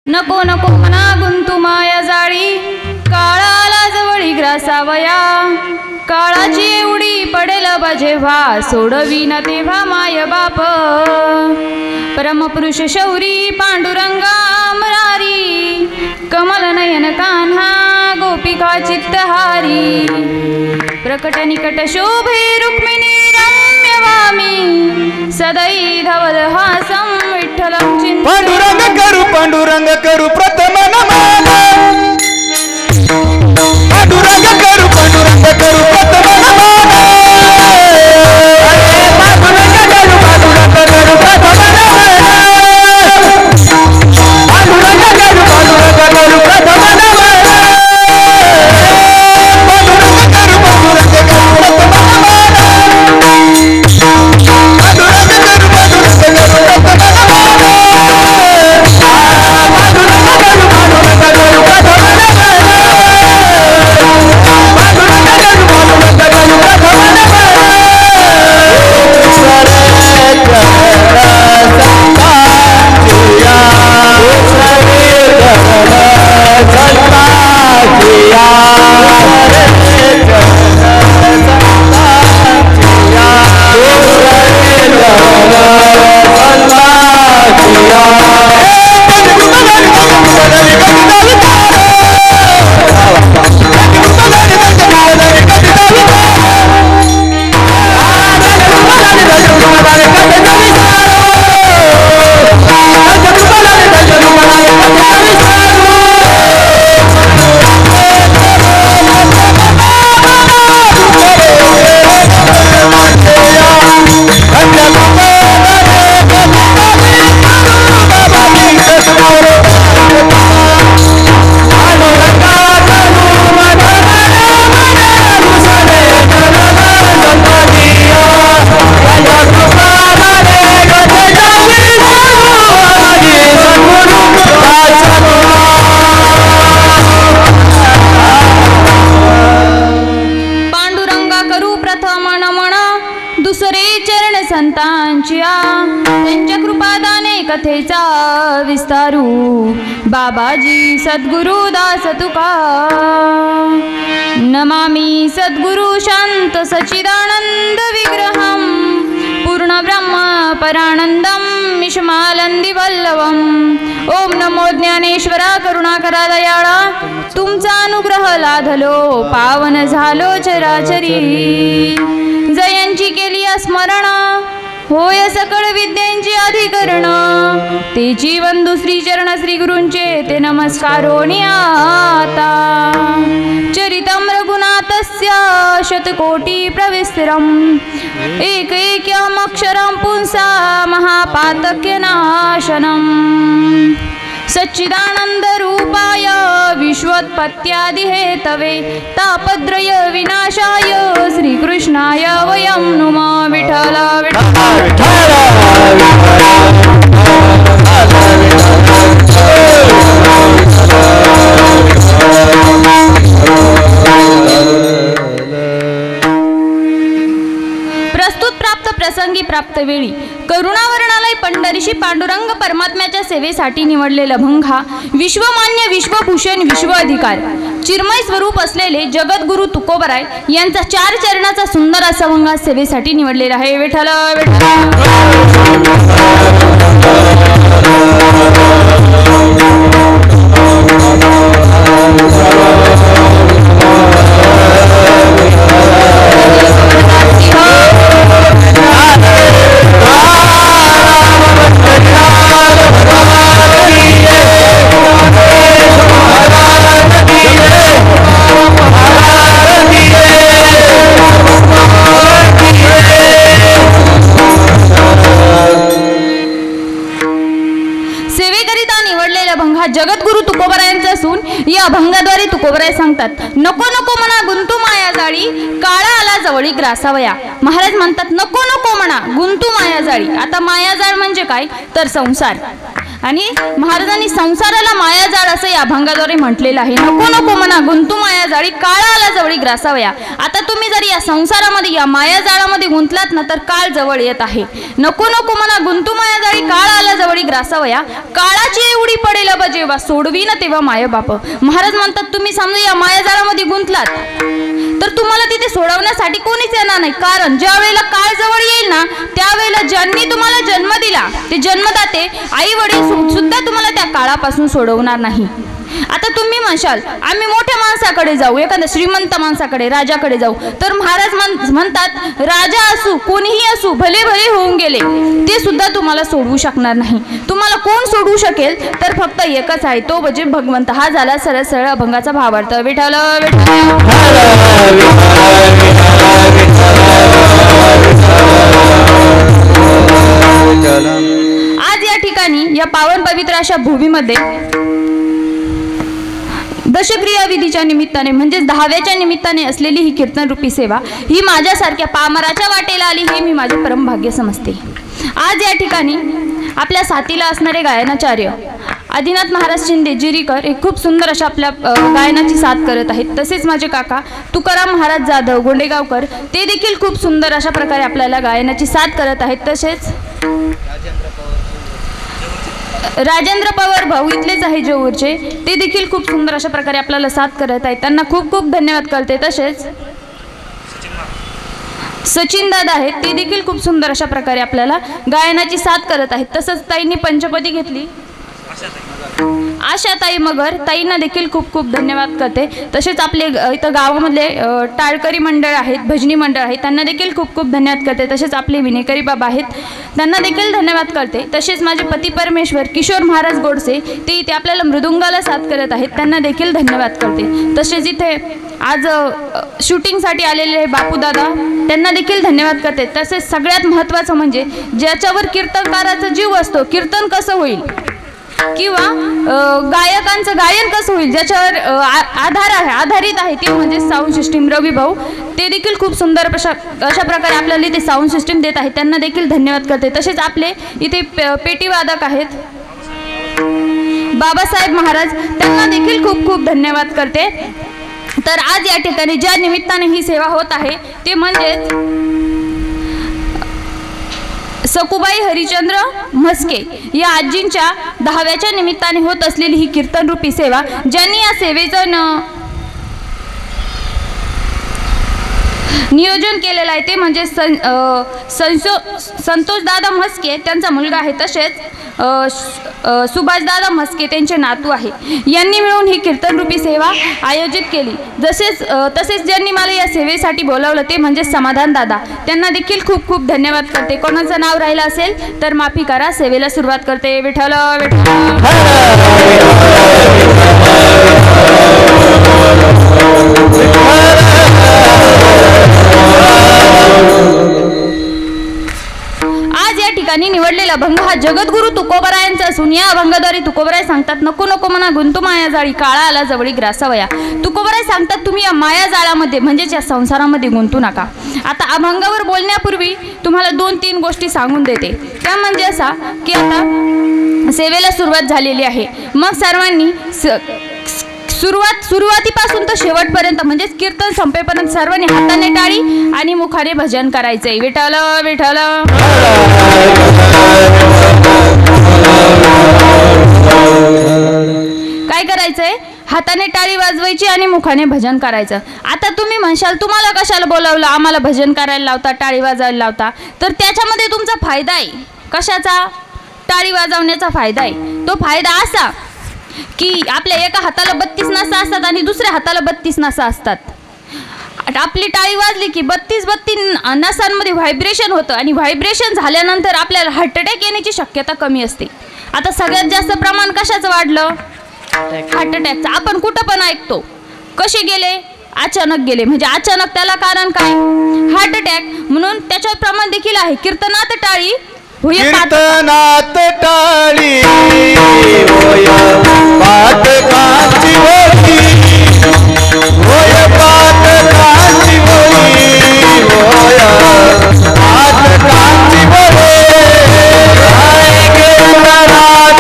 नको नको मना गुंतू माया जाळी, काळाला जवळी ग्रासावया. काळाची एवढी पडेल जेव्हा, सोडवी न तेव्हा माय बाप. परमपुरुष शौरी पांडुरंगा मुरारी, कमल नयन कान्हा गोपिका चित्तहारी. प्रकट निकट शोभे रुक्मिणी रम्यवामी, सदै धवल हासं विठ्ठलं चिंतयामि. पांडुरंग करू प्रथम नमन. पांडुरंग करू प्रथम नमन. पांडुरंग करू प्रथम नमन. पांडुरंग करू प्रथम नमन. त्यांच्या कृपादाने कथेचा विस्तारू, बाबाजी सद्गुरु दास तुका. नमामि सद्गुरु शांत सच्चिदानंद विग्रहं, पूर्ण ब्रह्म परानंदं मिषमालंदी वल्लभं. ओम नमो ज्ञानेश्वरा करुणाकरा दयाळा, तुमचा अनुग्रह लाधलो पावन झालो चराचरी. जयांची केली स्मरण, होय सकळ विद्यांची अधिकरण. ते जीवन दुसरी चरण श्री गुरूंचे ते नमस्कारोणी आता. चरितं रघुनाथस्य शतकोटी प्रविस्तरम्, एकैक्यमक्षरं पुंसा महापातक्य नाशनम्. सच्चिदानंद रूपाय विश्वोत्पत्त्यादि हेतवे, तापत्रय विनाशाय श्रीकृष्णाय वयं नुमः. विठ्ठल प्रस्तुत प्राप्त प्रसंगी प्राप्त वेळी करुणावर्णालय पंढरीशी पांडुरंग परमात्म्याच्या सेवेसाठी निवडलेला अभंग हा विश्वमान्य विश्वभूषण विश्व अधिकार चिन्मय स्वरूप असलेले जगद्गुरु तुकोबराय यांचा 4 चरणाचा सुंदर असा अभंग सेवेसाठी निवडलेला आहे. विठ्ठल जगद्गुरु तुकोबरायांचा असून या अभंगाद्वारे तुकोबराय सांगतात, नको नको म्हणा गुंतू माया जाळी, काळा आला जवळी ग्रासावया. महाराज म्हणतात नको नको म्हणा गुंतू माया जाळी. आता मायाजाळ म्हणजे काय तर संसार. आणि महाराजांनी संसाराला मायाजाळ असं या अभंगाद्वारे म्हटलेलं आहे. नको नको म्हणा गुंतू मायाजाळी, काळा आला जवळी ग्रासावया. आता तुम्ही जर या संसारामध्ये या मायाजाळामध्ये गुंतलात ना तर काळ जवळ येत आहे. नको नको म्हणा गुंतू मायाजाळी, काळ आला जवळी ग्रासावया. काळाची एवढी पडेल बा जेव्हा सोडवी ना तेव्हा माय बाप. महाराज म्हणतात तुम्ही समजा या मायाजाळामध्ये गुंतलात तर तुम्हाला तिथे सोडवण्यासाठी कोणीच येणार नाही. कारण ज्या वेळेला काळ जवळ येईल ना त्यावेळेला ज्यांनी तुम्हाला जन्म दिला ते जन्मदाते आई वडील सुद्धा तुम्हाला त्या काळापासून सोडवणार नाही. आता तुम्ही म्हणशाल आम्ही मोठ्या माणसाकडे जाऊ, एखाद्या श्रीमंत माणसाकडे राजाकडे जाऊ, तर महाराज म्हणतात राजा असू कोणीही असू भले भले होऊन गेले ते सुद्धा तुम्हाला सोडवू शकणार नाही. तुम्हाला कोण सोडवू शकेल तर फक्त एकच आहे, तो म्हणजे भगवंत. हा झाला सरळ सरळ अभंगाचा भावार्थ. विठ्ठल आज या ठिकाणी या पावन पवित्र अशा भूमीमध्ये दशक्रिया विधीच्या निमित्ताने म्हणजे 10व्याच्या निमित्ताने असलेली ही कीर्तन रूपी सेवा ही माझ्यासारख्या पामराच्या वाटेला आली हे मी माझे परमभाग्य समजते. आज या ठिकाणी आपल्या साथीला असणारे गायनाचार्य आदिनाथ महाराज शिंदे जिरीकर हे खूप सुंदर अशा आपल्या गायनाची साथ करत आहेत. तसेच माझे काका तुकाराम महाराज जाधव गोंडेगावकर ते देखील खूप सुंदर अशा प्रकारे आपल्याला गायनाची साथ करत आहेत. तसेच राजेंद्र पवार भाऊ इथलेच आहे जेऊरचे, ते देखील खूप सुंदर अशा प्रकारे आपल्याला साथ करत आहेत. त्यांना खूप खूप धन्यवाद करते. तसेच सचिन दादा आहेत, ते देखील खूप सुंदर अशा प्रकारे आपल्याला गायनाची साथ करत आहेत. तसंच ताईंनी पंचपदी घेतली आशाताई मगर, ताईंना देखील खूप खूप धन्यवाद करते. तसेच आपले इथं गावामधले टाळकरी मंडळ आहेत, भजनी मंडळ आहेत, त्यांना देखील खूप खूप धन्यवाद करते. तसेच आपले विनेकरी बाबा आहेत, त्यांना देखील धन्यवाद करते. तसेच माझे पती परमेश्वर किशोर महाराज गोडसे ते इथे आपल्याला मृदुंगाला साथ करत आहेत, त्यांना देखील धन्यवाद करते. तसेच इथे आज शूटिंगसाठी आलेले बापूदादा त्यांना देखील धन्यवाद करते. तसेच सगळ्यात महत्त्वाचं म्हणजे ज्याच्यावर कीर्तनकाराचा जीव असतो, कीर्तन कसं होईल किंवा गायकांचं गायन कसं होईल ज्याच्यावर आधारित आहे ते म्हणजे साऊंड सिस्टीम रवी भाऊ, ते देखील खूप सुंदर अशा प्रकारे आपल्याला इथे साऊंड सिस्टीम देत आहेत, त्यांना देखील धन्यवाद करते. तसेच आपले इथे पेटीवादक आहेत बाबासाहेब महाराज, त्यांना देखील खूप खूप धन्यवाद करते. तर आज या ठिकाणी ज्या निमित्ताने ही सेवा होत आहे ते म्हणजेच सकुबाई हरिचंद्र म्हस्के या आजींच्या 10व्याच्या निमित्ताने होत असलेली ही कीर्तन रूपी सेवा, ज्यांनी या सेवेचं नियोजन केलेलं आहे ते म्हणजे संतोष दादा म्हस्के त्यांचा मुलगा आहे. तसेच सुभाष दादा म्हस्के त्यांचे नातू आहे. यांनी मिळून ही कीर्तन रूपी सेवा आयोजित केली. तसेच ज्यांनी मला या सेवेसाठी बोलावलं ते म्हणजे समाधान दादा, त्यांना देखील खूप खूप धन्यवाद करते. कोणाचं नाव राहिलं असेल तर माफी करा. सेवेला सुरुवात करते. विठ्ठल आज या ठिकाणी निवडलेला अभंग हा जगद्गुरु तुकोबरायांचा असून या अभंगाद्वारे तुकोबराय सांगतात नको नको म्हणा गुंतू माया जाळी, काळा आला जवळी ग्रासावया. तुकोबराय सांगतात तुम्ही या माया जाळामध्ये म्हणजेच या संसारामध्ये गुंतू नका. आता अभंगावर बोलण्यापूर्वी तुम्हाला 2-3 गोष्टी सांगून देते. त्या म्हणजे असा की आता सेवेला सुरुवात झालेली आहे. मग सर्वांनी सुरुवातीपासून तर शेवटपर्यंत म्हणजेच कीर्तन संपेपर्यंत सर्वांनी हाताने टाळी आणि मुखाने भजन करायचंय. विठ्ठल विठ्ठल. काय करायचंय? हाताने टाळी वाजवायची आणि मुखाने भजन करायचं. आता तुम्ही म्हणशाल तुम्हाला कशाला बोलावलं, आम्हाला भजन करायला लावता, टाळी वाजवायला लावता, तर त्याच्यामध्ये तुमचा फायदा आहे. कशाचा? टाळी वाजवण्याचा फायदा आहे. तो फायदा असा की आपल्या एका हाताला 32 नसा असतात आणि दुसऱ्या हाताला 32 नसा असतात. आपली टाळी वाजली की 32 नसांमध्ये व्हायब्रेशन होतं आणि व्हायब्रेशन झाल्यानंतर आपल्याला हार्ट अटॅक येण्याची शक्यता कमी असते. आता सगळ्यात जास्त प्रमाण कशाचं वाढलं? हार्ट अटॅकचं. आपण कुठं पण ऐकतो. कसे गेले? अचानक गेले. म्हणजे अचानक त्याला कारण काय? Heart attack. म्हणून त्याच्यावर प्रमाण देखील आहे. कीर्तनात टाळी कीर्तनात टाळी होय पाटकाची होई, होय पाटकाची होई, होय पाटकाची होई. कीर्तनात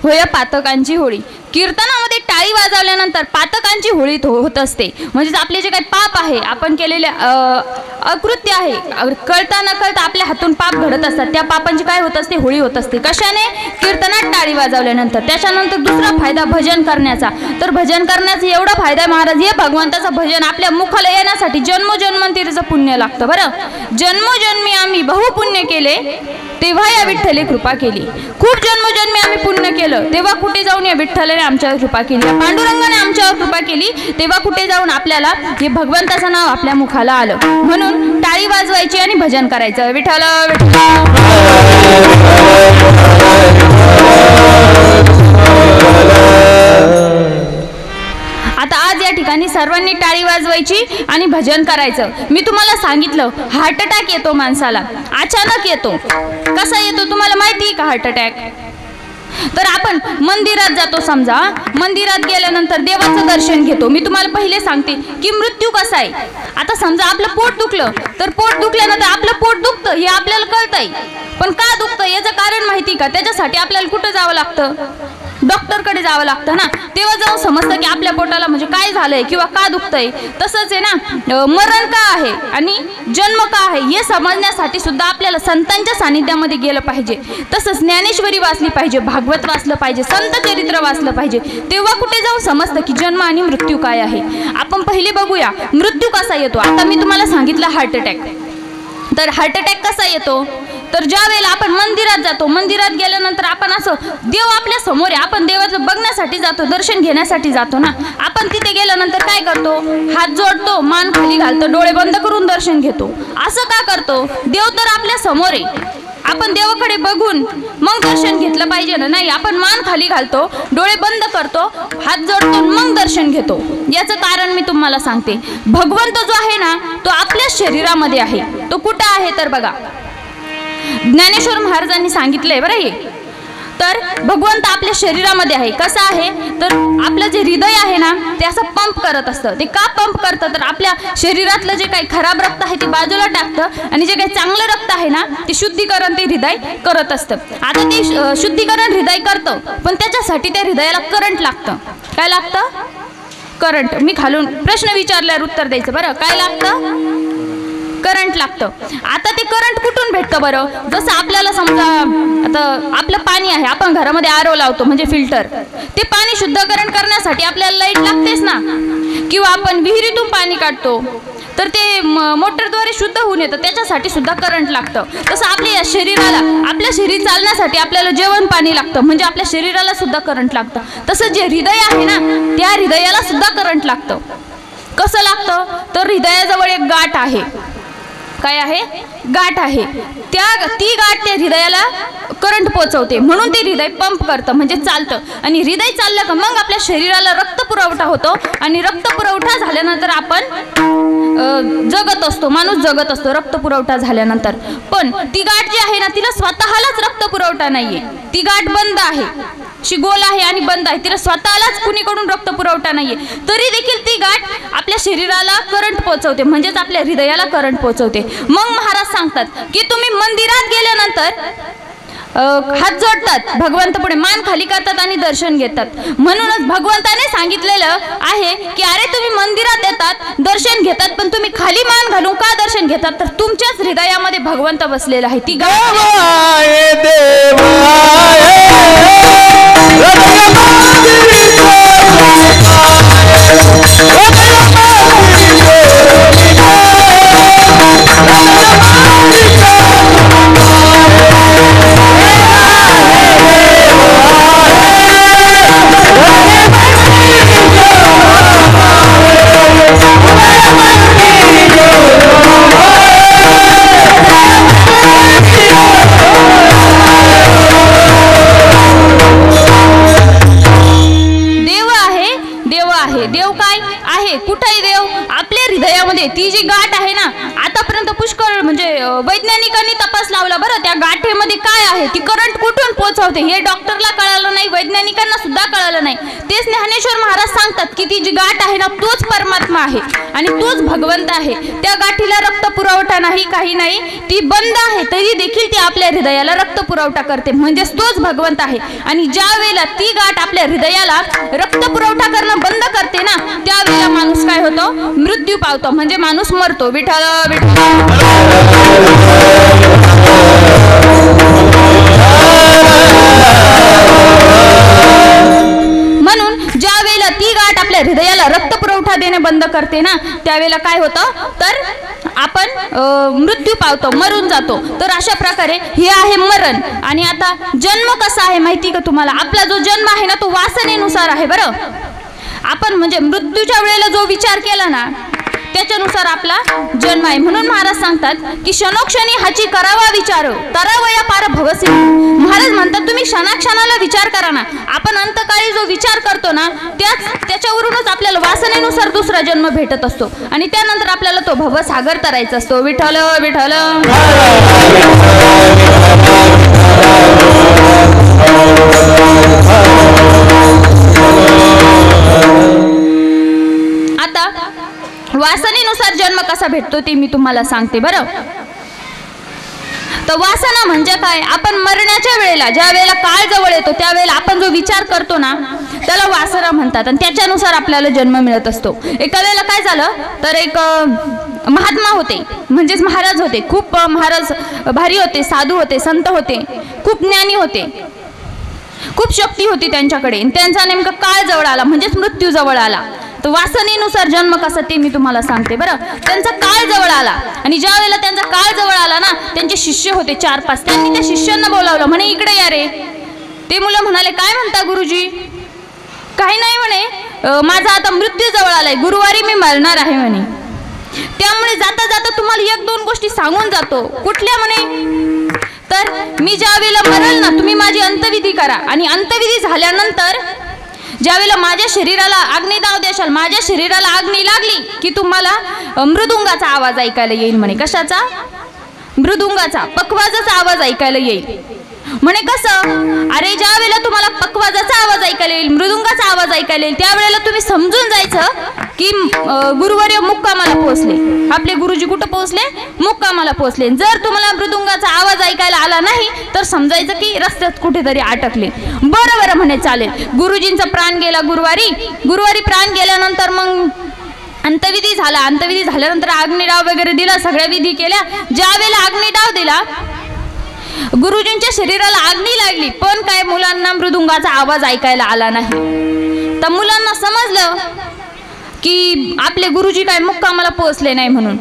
होय पातकांची होळी. कीर्तनामध्ये टाळी वाजवल्यानंतर पातकांची होळी होत असते. म्हणजेच आपले जे काही पाप आहे, आपण केलेले अकृत्य आहे, कळता न कळता आपल्या हातून पाप घडत असतात, त्या पापांची काय होत असते, होळी होत असते. कशाने? कीर्तनात टाळी वाजवल्यानंतर. त्याच्यानंतर दुसरा फायदा भजन करण्याचा. तर भजन करण्याचा एवढा फायदा आहे महाराज, हे भगवंताचं भजन आपल्या मुखाला येण्यासाठी जन्मोजन्मांतीचं पुण्य लागतं. बरं, जन्मोजन्मी आम्ही बहुपुण्य केले, तेव्हा या विठ्ठले कृपा केली. खूप जन्मोजन्मी आम्ही पुण्य केलं, तेव्हा कुठे जाऊन या विठ्ठलाने आमच्यावर कृपा केली, या पांडुरंगाने आमच्यावर कृपा केली, तेव्हा कुठे जाऊन आपल्याला हे भगवंताचं नाव आपल्या मुखाला आलं. म्हणून टाळी वाजवायची आणि भजन करायचं. विठ्ठल आता आज या ठिकाणी सर्वांनी टाळी वाजवायची आणि भजन करायचं. मी तुम्हाला सांगितलं, हार्ट अटॅक येतो माणसाला, अचानक येतो. कसा येतो तुम्हाला माहिती आहे का हार्ट अटॅक? तर आपण मंदिरात जातो, समजा मंदिरात गेल्यानंतर देवाचं दर्शन घेतो. मी तुम्हाला पहिले सांगते की मृत्यू कसा आहे. आता समजा आपलं पोट दुखलं, तर पोट दुखल्यानंतर आपलं पोट दुखतं हे आपल्याला कळतंय, पण का दुखतं याचं कारण माहिती का? त्याच्यासाठी आपल्याला कुठं जावं लागतं? डॉक्टरकडे जावं लागतं ना. तेव्हा जाऊन समजतं की आपल्या पोटाला म्हणजे काय झालंय किंवा का दुखतंय. तसंच आहे ना, मरण का आहे आणि जन्म का आहे हे समजण्यासाठी सुद्धा आपल्याला संतांच्या सानिध्यामध्ये गेलं पाहिजे. तसंच ज्ञानेश्वरी वाचली पाहिजे, भागवत वाचलं पाहिजे, संत चरित्र वाचलं पाहिजे. तेव्हा कुठे जाऊन समजतं की जन्म आणि मृत्यू काय आहे. आपण पहिले बघूया मृत्यू कसा येतो. आता मी तुम्हाला सांगितलं हार्ट अटॅक. तर हार्ट अटॅक कसा येतो? तर ज्या वेळेला आपण मंदिरात जातो, मंदिरात गेल्यानंतर आपण असं देव आपल्या समोर आहे, आपण देवाचं बघण्यासाठी जातो, दर्शन घेण्यासाठी जातो ना. आपण तिथे गेल्यानंतर काय करतो? हात जोडतो, मान खाली घालतो, डोळे बंद करून दर्शन घेतो. असं का करतो? देव तर आपल्या समोर आहे, आपण देवाकडे बघून मग दर्शन घेतलं पाहिजे ना. नाही, आपण मान खाली घालतो, डोळे बंद करतो, हात जोडतो, मग दर्शन घेतो. याचं कारण मी तुम्हाला सांगते. भगवंत जो आहे ना, तो आपल्या शरीरामध्ये आहे. तो कुठं आहे तर बघा, ज्ञानेश्वर महाराजांनी सांगितलंय बरं हे. तर भगवंत आपल्या शरीरामध्ये आहे. कसं आहे तर आपलं जे हृदय आहे ना, ते असं पंप करत असतं. ते का पंप करतं तर आपल्या शरीरातलं जे काही खराब रक्त आहे ते बाजूला टाकतं आणि जे काही चांगलं रक्त आहे ना, ते शुद्धीकरण ते हृदय करत असतं. आता ते शुद्धीकरण हृदय करतं, पण त्याच्यासाठी त्या हृदयाला करंट लागतं. काय लागतं? करंट. मी खालून प्रश्न विचारल्यावर उत्तर द्यायचं. बरं, काय लागतं? करंट लागतं. आता ते करंट कुठून भेटतं बरं? जसं आपल्याला समजा आता आपलं पाणी आहे, आपण घरामध्ये आरो लावतो म्हणजे फिल्टर. ते पाणी शुद्धीकरण करण्यासाठी आपल्याला लाईट लागतेच ना, किंवा आपण विहिरीतून पाणी काढतो तर ते मोटरद्वारे शुद्ध होऊन येतं, त्याच्यासाठी सुद्धा करंट लागतं. तसं आपल्या शरीराला, आपल्या शरीर चालण्यासाठी आपल्याला जेवण पाणी लागतं, म्हणजे आपल्या शरीराला सुद्धा करंट लागतं. तसं जे हृदय आहे ना, त्या हृदयाला सुद्धा करंट लागतं. कसं लागतं तर हृदयाजवळ एक गाठ आहे. काय आहे? गाठ आहे. ती गाठ त्या हृदयाला करंट पोचवते, म्हणून ते हृदय पंप करतं म्हणजे चालतं. आणि हृदय चाललं का मग आपल्या शरीराला रक्त पुरवठा होतो, आणि रक्त पुरवठा झाल्यानंतर आपण जगत असतो, माणूस जगत असतो रक्त पुरवठा झाल्यानंतर. पण ती गाठ जी आहे ना, तिला स्वतःलाच रक्त पुरवठा नाहीये. ती गाठ बंद आहे, शी गोल आहे आणि बंद आहे, तिला स्वतःलाच कुणीकडून रक्त पुरवठा नाहीये. तरी देखील ती गाठ आपल्या शरीराला करंट पोचवते, म्हणजेच आपल्या हृदयाला करंट पोचवते. मग महाराज सांगतात की तुम्ही मंदिरात गेल्यानंतर हात जोडतात, भगवंत पुढे मान खाली करतात आणि दर्शन घेतात. म्हणूनच भगवंताने सांगितलेलं आहे की अरे तुम्ही मंदिरात येतात, दर्शन घेतात, पण तुम्ही खाली मान घालून का दर्शन घेतात? तर तुमच्याच हृदयामध्ये भगवंत बसलेला आहे. ती ती करंट कुठून पोहोचवते हे डॉक्टरला कळालं नाही, वैज्ञानिकांना सुद्धा कळालं नाही. तेच ज्ञानेश्वर महाराज सांगतात की ती जी गाठ आहे ना तोच परमात्मा आहे आणि तोच भगवंत आहे. त्या गाठीला रक्त पुरवठा नाही, काही नाही, ती बंद आहे तरी देखील ती आपल्या हृदयाला रक्त पुरवठा करते, म्हणजेच तोच भगवंत आहे. आणि ज्या वेळेला ती गाठ आपल्या हृदयाला रक्त पुरवठा करणं बंद करते ना त्यावेळेला माणूस काय होतो, मृत्यू पावतो, म्हणजे माणूस मरतो. विठ्ठल म्हणून ज्या वेळेला ती गाठ आपल्या हृदयाला रक्त पुरवठा देणे बंद करते ना त्यावेळेला काय होतं, तर आपण मृत्यू पावतो, मरून जातो. तर अशा प्रकारे हे आहे मरण. आणि आता जन्म कसा आहे माहिती का तुम्हाला? आपला जो जन्म आहे ना तो वासनेनुसार आहे. बरं, आपण म्हणजे मृत्यूच्या वेळेला जो विचार केला ना त्याच्यानुसार आपला जन्म आहे. म्हणून महाराज सांगतात की क्षणोक्षणी हाची करावा विचार तरावया पार भवसी. महाराज म्हणतात तुम्ही क्षणाक्षणाला विचार करा ना. आपण अंतकाळी जो विचार करतो ना त्याच्यावरूनच आपल्याला वासनेनुसार दुसरा जन्म भेटत असतो आणि त्यानंतर आपल्याला तो भवसागर तरायचा असतो. विठ्ठल विठ्ठल. आता वासनेनुसार जन्म कसा भेटतो ते मी तुम्हाला सांगते. बरं, तर वासना म्हणजे काय? आपण मरण्याच्या वेळेला ज्या वेळेला काळ जवळ येतो त्यावेळेला आपण जो विचार करतो ना त्याला वासना म्हणतात आणि त्याच्यानुसार आपल्याला जन्म मिळत असतो. एका वेळेला काय झालं तर एक महात्मा होते, म्हणजेच महाराज होते. खूप महाराज भारी होते, साधू होते, संत होते, खूप ज्ञानी होते, खूप शक्ती होती त्यांच्याकडे. त्यांचा नेमका काळ जवळ आला, म्हणजेच मृत्यू जवळ आला. तर वासनेनुसार जन्म कसा ते मी तुम्हाला सांगते. बरं, त्यांचा काळ जवळ आला आणि ज्या वेळेला त्यांचा काळ जवळ आला ना त्यांचे शिष्य होते 4-5. त्यांनी त्या शिष्यांना बोलावलं, म्हणे इकडे या रे. ते मुलं म्हणाले काय म्हणता गुरुजी? काही नाही म्हणे, माझा आता मृत्यू जवळ आलाय, गुरुवारी मी मरणार आहे म्हणे. त्यामुळे जाता जाता तुम्हाला 1-2 गोष्टी सांगून जातो. कुठल्या म्हणे? तर मी ज्या वेळेला मरल ना तुम्ही माझी अंतविधी करा आणि अंतविधी झाल्यानंतर ज्यावेळेला माझ्या शरीराला अग्निदाव देशाल, माझ्या शरीराला अग्नी लागली की तुम्हाला मृदुंगाचा आवाज ऐकायला येईल म्हणे. कशाचा? मृदुंगाचा, पखवाजाचा आवाज ऐकायला येईल म्हणे. कसं? अरे ज्या वेळेला तुम्हाला पखवाजाचा आवाज ऐकायला येईल, मृदुंगाचा आवाज ऐकायला येईल त्यावेळेला तुम्ही समजून जायचं की गुरुवर्य मुक्कामाला पोहोचले. आपले गुरुजी कुठं पोहोचले? मुक्कामाला पोहोचले. जर तुम्हाला मृदुंगाचा आवाज ऐकायला आला नाही तर समजायचं की रस्त्यात कुठेतरी अटकले. बरं बरं म्हणे, चालेल. गुरुजींचा प्राण गेला गुरुवारी प्राण गेल्यानंतर मग अंतविधी झाला. अंतविधी झाल्यानंतर अग्निडाव वगैरे दिला, सगळ्या विधी केल्या. ज्या वेळेला अग्निडाव दिला गुरुजींच्या शरीराला अग्नी लागली पण काय मुलांना मृदुंगाचा आवाज ऐकायला आला नाही. तर मुलांना समजलं की आपले गुरुजी काय मुक्कामाला पोहोचले नाही म्हणून.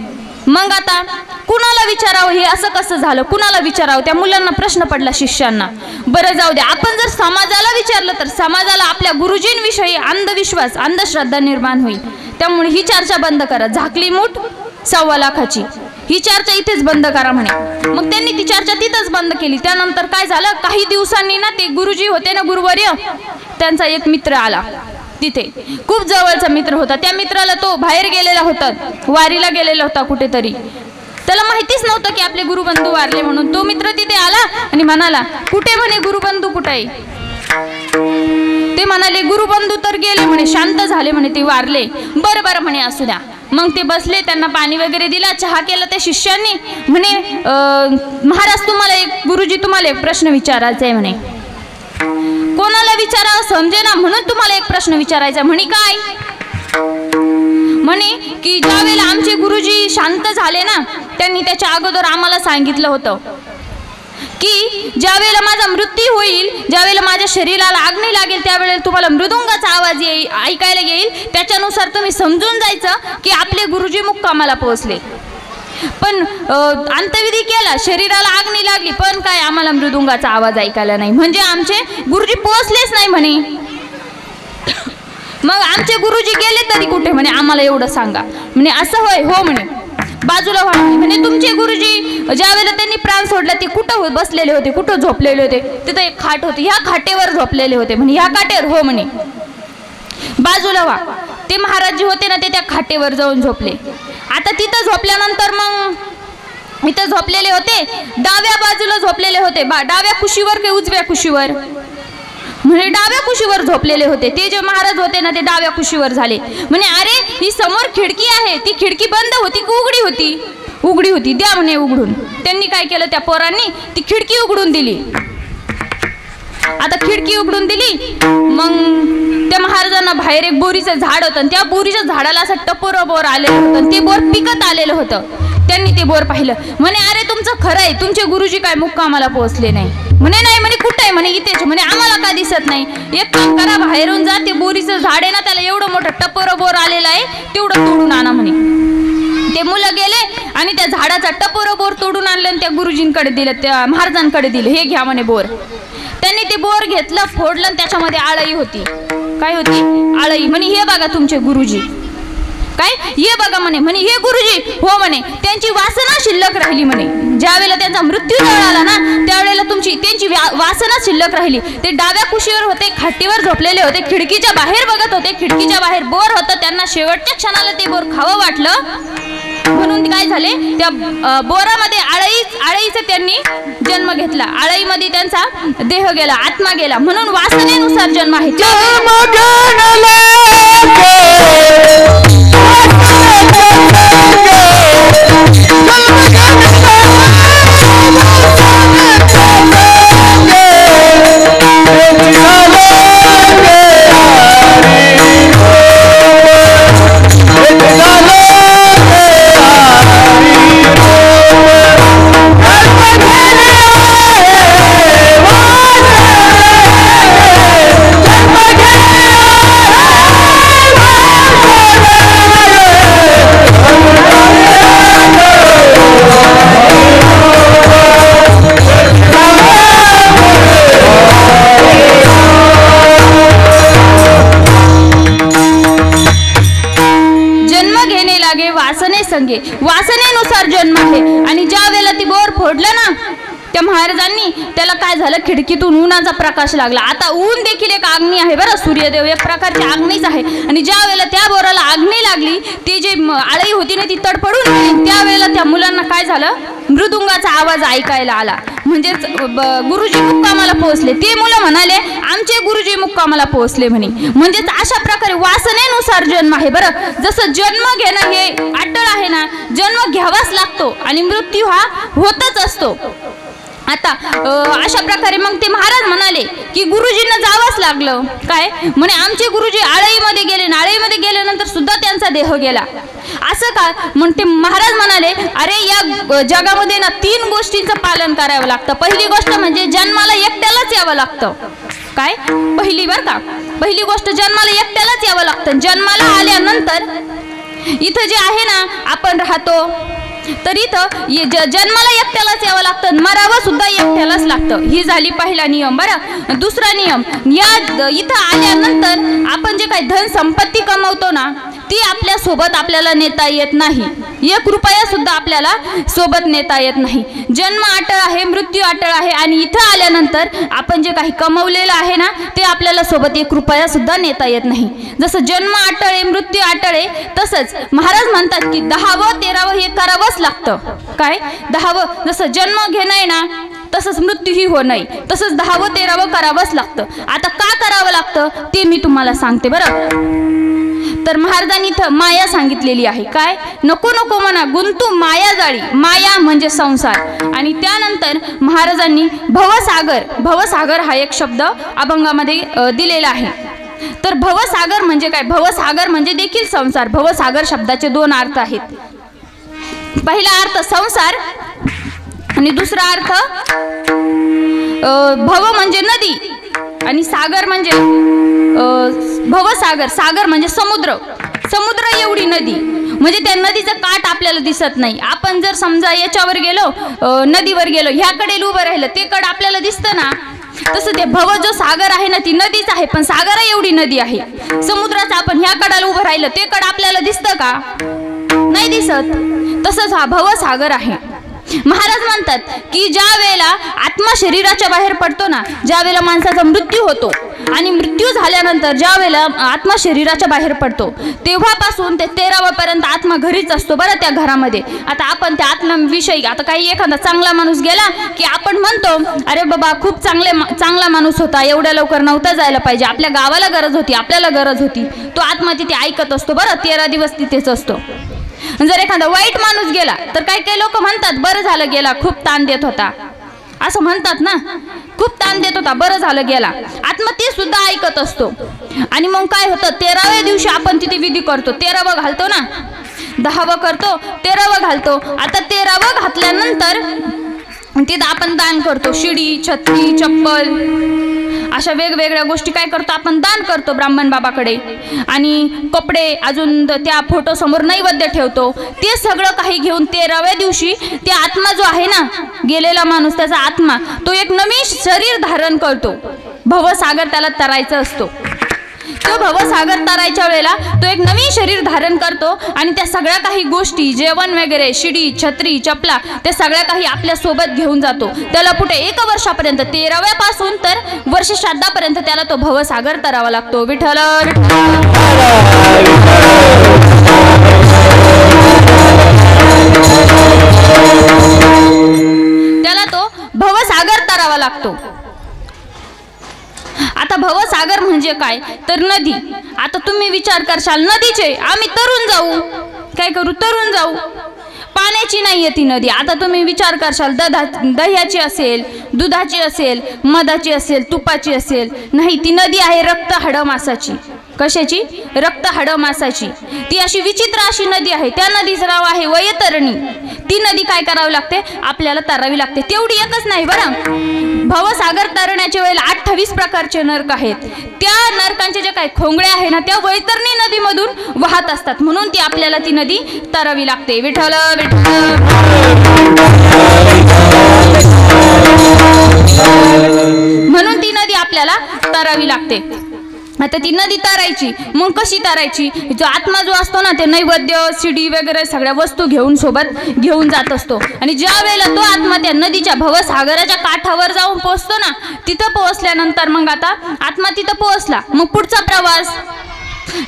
मग आता कुणाला विचारावं, हे असं कसं झालं, कुणाला विचारावं? त्या मुलांना प्रश्न पडला, शिष्यांना. बरं जाऊ दे, आपण जर समाजाला विचारलं तर समाजाला आपल्या गुरुजींविषयी अंधविश्वास, अंधश्रद्धा निर्माण होईल. त्यामुळे ही चर्चा बंद करा. झाकली मूठ 1.25 लाखाची, ही चर्चा इथेच बंद करा म्हणे. मग त्यांनी ती चर्चा तिथंच बंद केली. त्यानंतर काय झालं, काही दिवसांनी ना ते गुरुजी होते ना गुरुवर्य, त्यांचा एक मित्र आला तिथे, खूप जवळचा मित्र होता. त्या मित्राला तो बाहेर गेलेला होता, वारीला गेलेला होता कुठेतरी. त्याला माहितीच नव्हतं की आपले गुरुबंधू वारले म्हणून. तो मित्र तिथे आला आणि म्हणाला, कुठे म्हणे गुरुबंधू, कुठे आहे? ते म्हणाले, गुरुबंधू तर गेले म्हणे, शांत झाले म्हणे, ते वारले. बरं बरं म्हणे, असू द्या. मग ते बसले, त्यांना पाणी वगैरे दिला, चहा केला त्या शिष्यांनी. म्हणे महाराज तुम्हाला गुरुजी तुम्हाला एक प्रश्न विचारायचा आहे म्हणे. कोणाला विचारावं समजे ना, म्हणून तुम्हाला एक प्रश्न विचारायचा. म्हणे काय? म्हणे की ज्या वेळेला आमचे गुरुजी शांत झाले ना त्यांनी त्याच्या अगोदर आम्हाला सांगितलं होतं की ज्या वेळेला माझा मृत्यू होईल, ज्या वेळेला माझ्या शरीराला अग्नी लागेल त्यावेळेला तुम्हाला मृदुंगाचा आवाज ऐकायला येईल. त्याच्यानुसार तुम्ही समजून जायचं की आपले गुरुजी मुक्कामाला पोहोचले. पण अंतविधी केला, शरीराला अग्नी लागली पण काय आम्हाला मृदुंगाचा आवाज ऐकायला नाही. म्हणजे आमचे गुरुजी पोहोचलेच नाही म्हणे. मग आमचे गुरुजी गेले तरी कुठे म्हणे, आम्हाला एवढं सांगा म्हणे. असं होय, हो म्हणे, बाजूला व्हा म्हणे. तुमचे गुरुजी ज्या वेळेला त्यांनी प्राण सोडला ते कुठं बसलेले होते, कुठं झोपलेले होते? तिथं एक खाट होती, ह्या खाटेवर झोपलेले होते म्हणे. ह्या खाटेवर? हो म्हणे. बाजूला व्हा. ते महाराज जे होते ना ते त्या खाटेवर जाऊन झोपले. आता तिथं झोपल्यानंतर मग इथे झोपलेले होते, डाव्या बाजूला झोपलेले होते, डाव्या कुशीवर की उजव्या कुशीवर, म्हणजे डाव्या कुशीवर झोपलेले होते. ते जे महाराज होते ना ते डाव्या कुशीवर झाले. म्हणे अरे ही समोर खिडकी आहे, ती खिडकी बंद होती की उघडी होती? उघडी होती, द्या म्हणे उघडून. त्यांनी काय केलं, त्या पोरांनी ती खिडकी उघडून दिली. आता खिडकी उघडून दिली, मग त्या महाराजांना बाहेर एक बोरीचं झाड होतं, त्या बोरीच्या झाडाला असं टपोरं बोर आलेलं होतं, ते बोर पिकत आलेलं होतं. त्यांनी ते बोर पाहिलं. म्हणे अरे तुमचं खरं आहे, तुमचे गुरुजी काय मुक्कामाला पोहोचले नाही? म्हणे नाही, म्हणे कुठं आहे? म्हणे इथेच. म्हणे आम्हाला का दिसत नाही? एक काम करा, बाहेरून जा, ते बोरीचं झाड आहे ना त्याला एवढं मोठं टपोरं बोर आलेलं आहे, तेवढं तोडून आणा म्हणे. ते मुलं गेले आणि त्या झाडाचा टपोरं बोर तोडून आणलं आणि त्या गुरुजींकडे दिलं, त्या महाराजांकडे दिलं. हे घ्या म्हणे बोर. त्यांनी ते बोर घेतलं, फोडलं आणि त्याच्यामध्ये आळई होती. काय होती? आळई. म्हणे हे बघा तुमचे गुरुजी. काय? हे बघा म्हणे. म्हणे हे गुरुजी? हो म्हणे. त्यांची वासना शिल्लक राहिली म्हणे. ज्या वेळेला त्यांचा मृत्यू जवळ आला ना त्यावेळेला त्यांची वासना शिल्लक राहिली. ते डाव्या कुशीवर होते, खाटीवर झोपलेले होते, खिडकीच्या बाहेर बघत होते, खिडकीच्या बाहेर बोर होतं, त्यांना शेवटच्या क्षणाला ते बोर खावं वाटलं, म्हणून काय झाले, त्या बोरामध्ये आळईचा त्यांनी जन्म घेतला. आळईमध्ये त्यांचा देह गेला, आत्मा गेला, म्हणून वासनेनुसार जन्म आहे. वासनेनुसार जन्म आहे. आणि ज्या वेळेला ती बोर फोडलं ना त्या महाराजांनी, त्याला काय झालं, खिडकीतून उन्हाचा प्रकाश लागला. आता ऊन देखील एक अग्नी आहे बरं, सूर्यदेव एक प्रकारची अग्नीच आहे. आणि ज्या वेळेला त्या बोराला अग्नी लागली, ती जी आळई होती ना ती तडफडून गेली. त्यावेळेला त्या मुलांना काय झालं, मृदुंगाचा आवाज ऐकायला आला. म्हणजेच गुरुजी मुक्कामाला पोहोचले. ते मुलं म्हणाले आमचे गुरुजी मुक्कामाला पोहोचले म्हणे. म्हणजेच अशा प्रकारे वासनेनुसार जन्म आहे बरं. जसं जन्म घेणं हे अटळ आहे ना, जन्म घ्यावाच लागतो आणि मृत्यू हा होतच असतो. आता अशा प्रकारे मग ते महाराज म्हणाले की गुरुजींना जावंच लागलं. काय म्हणे, आमचे गुरुजी आळईमध्ये गेले, आळईमध्ये गेल्यानंतर सुद्धा त्यांचा देह गेला. असं का? म्हणते महाराज म्हणाले अरे या जगामध्ये ना 3 गोष्टींचं पालन करावं लागतं. पहिली गोष्ट म्हणजे जन्माला एकट्यालाच यावं लागतं. काय? पहिली बरं का, पहिली गोष्ट जन्माला एकट्यालाच यावं लागतं. जन्माला आल्यानंतर इथं जे आहे ना आपण राहतो, तर इथं जन्माला एकट्यालाच यावं लागतं, मरावं सुद्धा एकट्यालाच लागतं. ही झाली पहिला नियम बरं. दुसरा नियम, या इथं आल्यानंतर आपण जे काही धन संपत्ती कमवतो ना ती आपल्या सोबत आपल्याला नेता येत नाही. 1 रुपया सुद्धा आपल्याला सोबत नेता येत नाही. जन्म अटळ आहे, मृत्यू अटळ आहे. आणि इथं आल्यानंतर आपण जे काही कमवलेलं आहे ना ते आपल्याला सोबत 1 रुपया सुद्धा नेता येत नाही. जसं जन्म अटळ आहे, मृत्यू अटळ आहे, तसंच महाराज म्हणतात की 10वं 13वं हे करावंच लागतं. काय? 10वं जसं जन्म घेणं आहे ना तसंच मृत्यूही होणं, तसंच 10वं 13वं करावंच लागतं. आता का करावं लागतं ते मी तुम्हाला सांगते बरं. तर महाराजांनी इथं माया सांगितलेली आहे. काय? नको नको म्हणा गुंतू माया जाळी. माया म्हणजे संसार. आणि त्यानंतर महाराजांनी भवसागर, भवसागर हा एक शब्द अभंगामध्ये दिलेला आहे. तर भवसागर म्हणजे काय? भवसागर म्हणजे देखील संसार. भवसागर शब्दाचे 2 अर्थ आहेत. पहिला अर्थ संसार आणि दुसरा अर्थ भव म्हणजे नदी आणि सागर म्हणजे भवसागर. सागर म्हणजे समुद्र. समुद्र एवढी नदी, म्हणजे त्या नदीचं काठ आपल्याला दिसत नाही. आपण जर समजा याच्यावर गेलो, नदीवर गेलो, ह्याकडे उभं राहिलं ते कड आपल्याला दिसतं ना, तसं ते भव जो सागर आहे ना ती नदीच आहे, पण सागरा एवढी नदी आहे. समुद्राचं आपण ह्या कडाला उभं राहिलं ते कड आपल्याला दिसतं का? नाही दिसत. तसंच हा भवसागर आहे. महाराज म्हणतात की ज्या वेळेला आत्मा शरीराच्या बाहेर पडतो ना, ज्या वेळेला माणसाचा मृत्यू होतो आणि मृत्यू झाल्यानंतर ज्या वेळेला आत्मा शरीराच्या बाहेर पडतो तेव्हापासून ते 13व्या पर्यंत आत्मा घरीच असतो बरं त्या घरामध्ये. आता आपण त्या आत्म्याविषयी आता काही एखादा चांगला माणूस गेला की आपण म्हणतो अरे बाबा खूप चांगला माणूस होता, एवढ्या लवकर नव्हता जायला पाहिजे, आपल्या गावाला गरज होती, आपल्याला गरज होती. तो आत्मा तिथे ऐकत असतो बरं, 13 दिवस तिथेच असतो. जर एखादा वाईट माणूस गेला तर काही लोक म्हणतात बरं झालं गेला, खूप ताण देत होता, असं म्हणतात ना, खूप ताण देत होता, बरं झालं गेला. आत्मा ते सुद्धा ऐकत असतो. आणि मग काय होतं, 13व्या दिवशी आपण तिथे विधी करतो, 13वं घालतो ना, 10वं करतो, 13वं घालतो. आता 13वं घातल्यानंतर तिथं आपण दान करतो, शिडी, छत्री, चप्पल, अशा वेगवेगळ्या गोष्टी काय करतो आपण दान करतो ब्राह्मण बाबाकडे. आणि कपडे, अजून त्या फोटो समोर नैवेद्य ठेवतो. ते सगळं काही घेऊन 13व्या दिवशी ते आत्मा जो आहे ना, गेलेला माणूस, त्याचा आत्मा तो एक नवीन शरीर धारण करतो. भवसागर त्याला तरायचं असतो. तो भवसागर तरायच्या वेळेला तो एक नवीन शरीर धारण करतो आणि त्या सगळ्या काही गोष्टी, जेवण वगैरे, शिडी, छत्री, चपला, त्या सगळ्या काही आपल्या सोबत घेऊन जातो. त्याला पुढे 1 वर्षापर्यंत, 13व्या पासून तर वर्ष श्राद्धापर्यंत त्याला तो भवसागर तरावा लागतो. विठ्ठल त्याला तो भवसागर तरावा लागतो. आता भवसागर म्हणजे काय तर नदी. आता तुम्ही विचार करशाल नदीचे आम्ही तरून जाऊ, काय करू, तरून जाऊ, पाण्याची नाहीये ती नदी. आता तुम्ही विचार करशाल दह्याची असेल, दुधाची असेल, मधाची असेल, तुपाची असेल, नाही, ती नदी आहे रक्त हाड मासाची. कशाची? रक्त हाड मासाची. ती अशी विचित्र अशी नदी आहे. त्या नदीचं नाव आहे वैतरणी. ती नदी काय करावी लागते, आपल्याला तरावी लागते. तेवढी एकच नाही बरं, भवसागर तरण्याच्या वेळेला 28 प्रकारचे नरक आहेत. त्या नरकांचे जे काही खोंगळे आहे ना, त्या वैतरणी नदीमधून वाहत असतात. म्हणून ती आपल्याला ती नदी तरावी लागते. विठ्ठल म्हणून ती नदी आपल्याला तरावी लागते. आता ती नदी तारायची, मग कशी तारायची? जो आत्मा जो असतो ना, ते नैवेद्य, शिडी वगैरे सगळ्या वस्तू घेऊन सोबत घेऊन जात असतो. आणि ज्या वेळेला तो आत्मा त्या नदीच्या भवसागराच्या काठावर जाऊन पोहोचतो ना, तिथं पोहोचल्यानंतर मग आता आत्मा तिथं पोहोचला, मग पुढचा प्रवास.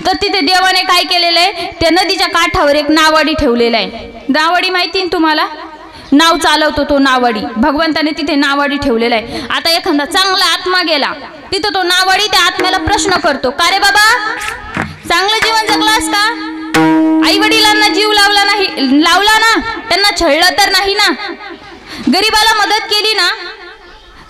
तर तिथे देवाने काय केलेलं आहे, त्या नदीच्या काठावर एक नावाडी ठेवलेला आहे. नावाडी माहिती ना तुम्हाला, नाव चालवतो तो नावाडी. भगवंताने तिथे नावाडी ठेवलेला आहे. आता एखादा चांगला आत्मा गेला तिथं, तो नावाडी त्या आत्म्याला प्रश्न करतो, का रे बाबा चांगलं जीवन जगलास का? आई वडिलांना जीव लावला ना, त्यांना छळलं तर नाही ना, गरीबाला मदत केली ना,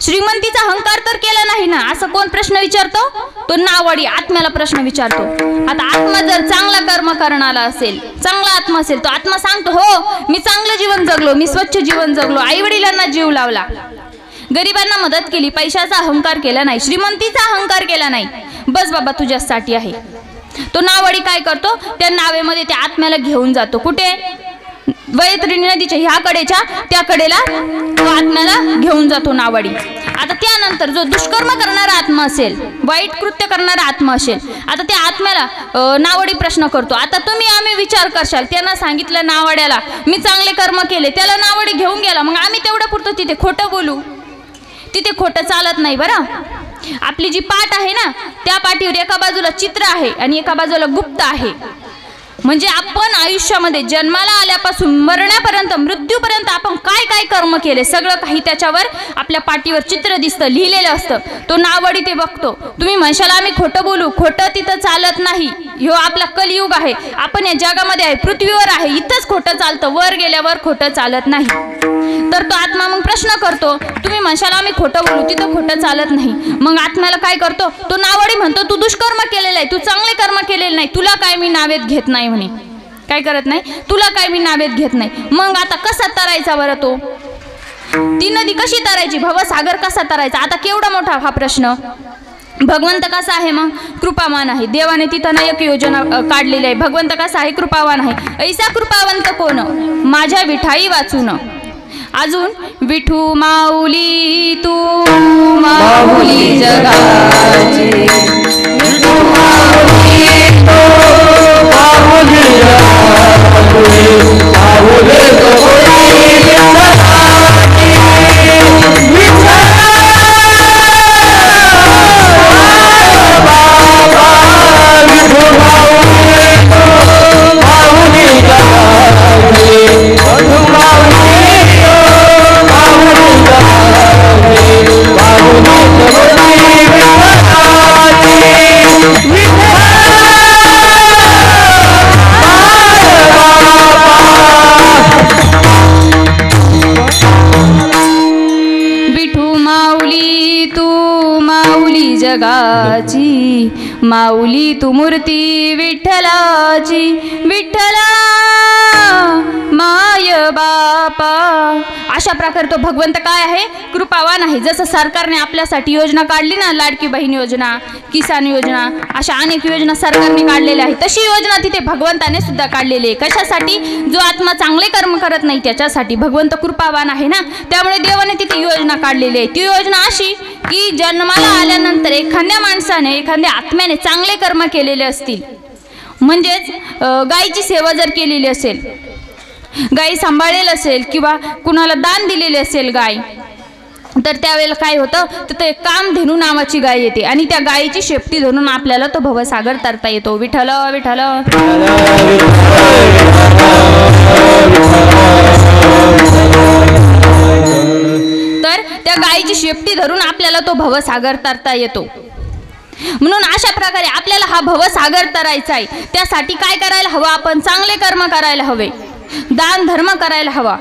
श्रीमंतीचा अहंकार तर केला नाही ना, असं कोण प्रश्न विचारतो? तो नावाडी आत्म्याला प्रश्न विचारतो. आता आत्मा जर चांगला कर्म करणारा असेल, चांगला आत्मा असेल, तो आत्मा सांगतो, हो मी चांगलं जीवन जगलो, मी स्वच्छ जीवन जगलो, आई वडिलांना जीव लावला, गरिबांना मदत केली, पैशाचा अहंकार केला नाही, श्रीमंतीचा अहंकार केला नाही, बस बाबा तुझ्यासाठी आहे. तो नावाडी काय करतो, त्या नावेमध्ये त्या आत्म्याला घेऊन जातो. कुठे? वैतरणी नदीच्या ह्या कडेच्या त्या कडेला तो आत्म्याला घेऊन जातो नावाडी. आता त्यानंतर जो दुष्कर्म करणारा आत्मा असेल, वाईट कृत्य करणारा आत्मा असेल, आता त्या आत्म्याला नावाडी प्रश्न करतो. आता आम्ही विचार करशाल, त्यांना सांगितलं नावाड्याला मी चांगले कर्म केले, त्याला नावाडी घेऊन गेला, मग आम्ही तेवढं पुरतं तिथे खोटं बोलू? तिथे खोटं चालत नाही बरं. आपली जी पाठ आहे ना, त्या पाठीवर एका बाजूला चित्र आहे आणि एका बाजूला गुप्त आहे. म्हणजे आपण आयुष्यामध्ये जन्माला आल्यापासून मरण्यापर्यंत, मृत्यूपर्यंत आपण काय काय कर्म केले सगळं काही त्याच्यावर आपल्या पाठीवर चित्र दिसतं, लिहिलेलं असतं. तो नावाडी ते बघतो. तुम्ही म्हणशाल आम्ही खोटं बोलू, खोटं तिथं चालत नाही. ह्यो आपला कलियुग आहे, आपण या जगामध्ये आहे, पृथ्वीवर आहे, इथंच खोटं चालतं, वर गेल्यावर खोटं चालत नाही. तर तो आत्मा मग प्रश्न करतो, तुम्ही म्हणशाल आम्ही खोटं बोलू, तिथं खोटं चालत नाही. मग आत्म्याला काय करतो, तो नावाडी म्हणतो तू दुष्कर्म केलेलं आहे, तू चांगले कर्म केलेले नाही, तुला काय मी नावेत घेत नाही म्हणे. काय करत नाही, तुला काय मी नावेत घेत नाही. मग आता कसा तरायचा बरं तो? ती नदी कशी तरायची, भवसागर कसा तरायचा? आता केवढा मोठा हा प्रश्न. भगवंत कसा आहे, मग कृपावान आहे. देवाने तिथं ना एक योजना काढलेली आहे. भगवंत कसा आहे, कृपावान आहे. ऐसा कृपावंत कोण, माझ्या विठाई वाचून. अजून विठू माऊली तू माऊली जगाची, विठू माऊली तू माऊली जगाची, माऊली माऊली जगाची, माऊली तू मूर्ती विठ्ठलाची, विठ्ठला माय बापा. अशा प्रकारे तो भगवंत काय आहे, कृपावान आहे. जसं सरकारने आपल्यासाठी योजना काढली ना, लाडकी बहीण योजना, किसान योजना, अशा अनेक योजना सरकारने काढलेल्या आहेत, तशी योजना तिथे भगवंताने सुद्धा काढलेली आहे. कशासाठी? जो आत्मा चांगले कर्म करत नाही त्याच्यासाठी. भगवंत कृपावान आहे ना, त्यामुळे देवाने तिथे योजना काढलेली आहे. ती योजना अशी की जन्माला आल्यानंतर एखाद्या माणसाने, एखाद्या आत्म्याने चांगले कर्म केलेले असतील, म्हणजेच गायीची सेवा जर केलेली असेल, गायी सांभाळलेली असेल किंवा कुणाला दान दिलेले असेल गाय, तर त्यावेळेला काय होतं, तर ते कामधेनू नावाची गाय येते आणि त्या गायीची शेपटी धरून आपल्याला तो भवसागर तरता येतो. विठ्ठल विठ्ठल. तर त्या गायीची शेपटी धरून आपल्याला तो भवसागर तरता येतो. म्हणून अशा प्रकारे आपल्याला हा भवसागर तरायचा आहे. त्यासाठी काय करायला हवं, आपण चांगले कर्म करायला हवे, दान धर्म करायला हवा,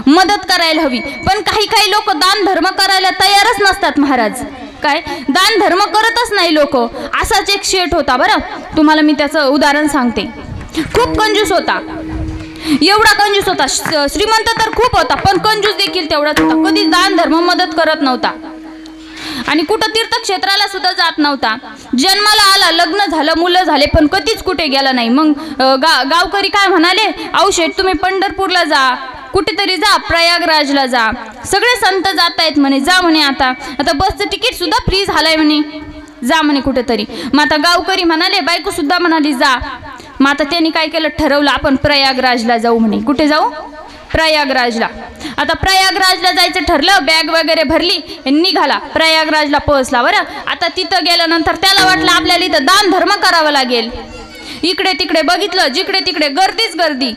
मदत करायला हवी. पण काही काही लोक दान धर्म करायला तयारच नसतात महाराज. काय दान धर्म करतच नाही लोक. असाच एक शेठ होता बरं, तुम्हाला मी त्याचं उदाहरण सांगते. खूप कंजूस होता, एवढा कंजूस होता. श्रीमंत तर खूप होता पण कंजूस देखील तेवढाच होता. कधी दान धर्म मदत करत नव्हता आणि कुठं तीर्थक्षेत्राला सुद्धा जात नव्हता. जन्माला आला, लग्न झालं, मुलं झाले, पण कधीच कुठे गेला नाही. मग गावकरी काय म्हणाले, अहो शेठ तुम्ही पंढरपूरला जा, कुठेतरी जा, प्रयागराजला जा, सगळे संत जात आहेत म्हणे, जा म्हणे. आता बसचं तिकीट सुद्धा फ्री झालंय म्हणे, जा म्हणे कुठेतरी. मग आता गावकरी म्हणाले, बायको सुद्धा म्हणाली जा. मग आता त्यांनी काय केलं, ठरवलं आपण प्रयागराजला जाऊ म्हणे. कुठे जाऊ? प्रयागराजला. आता प्रयागराजला जायचं ठरलं, बॅग वगैरे भरली, निघाला, प्रयागराजला पोहोचला बरं. आता तिथं गेल्यानंतर त्याला वाटलं आपल्याला इथं दान धर्म करावं लागेल. इकडे तिकडे बघितलं, जिकडे तिकडे गर्दीच गर्दी.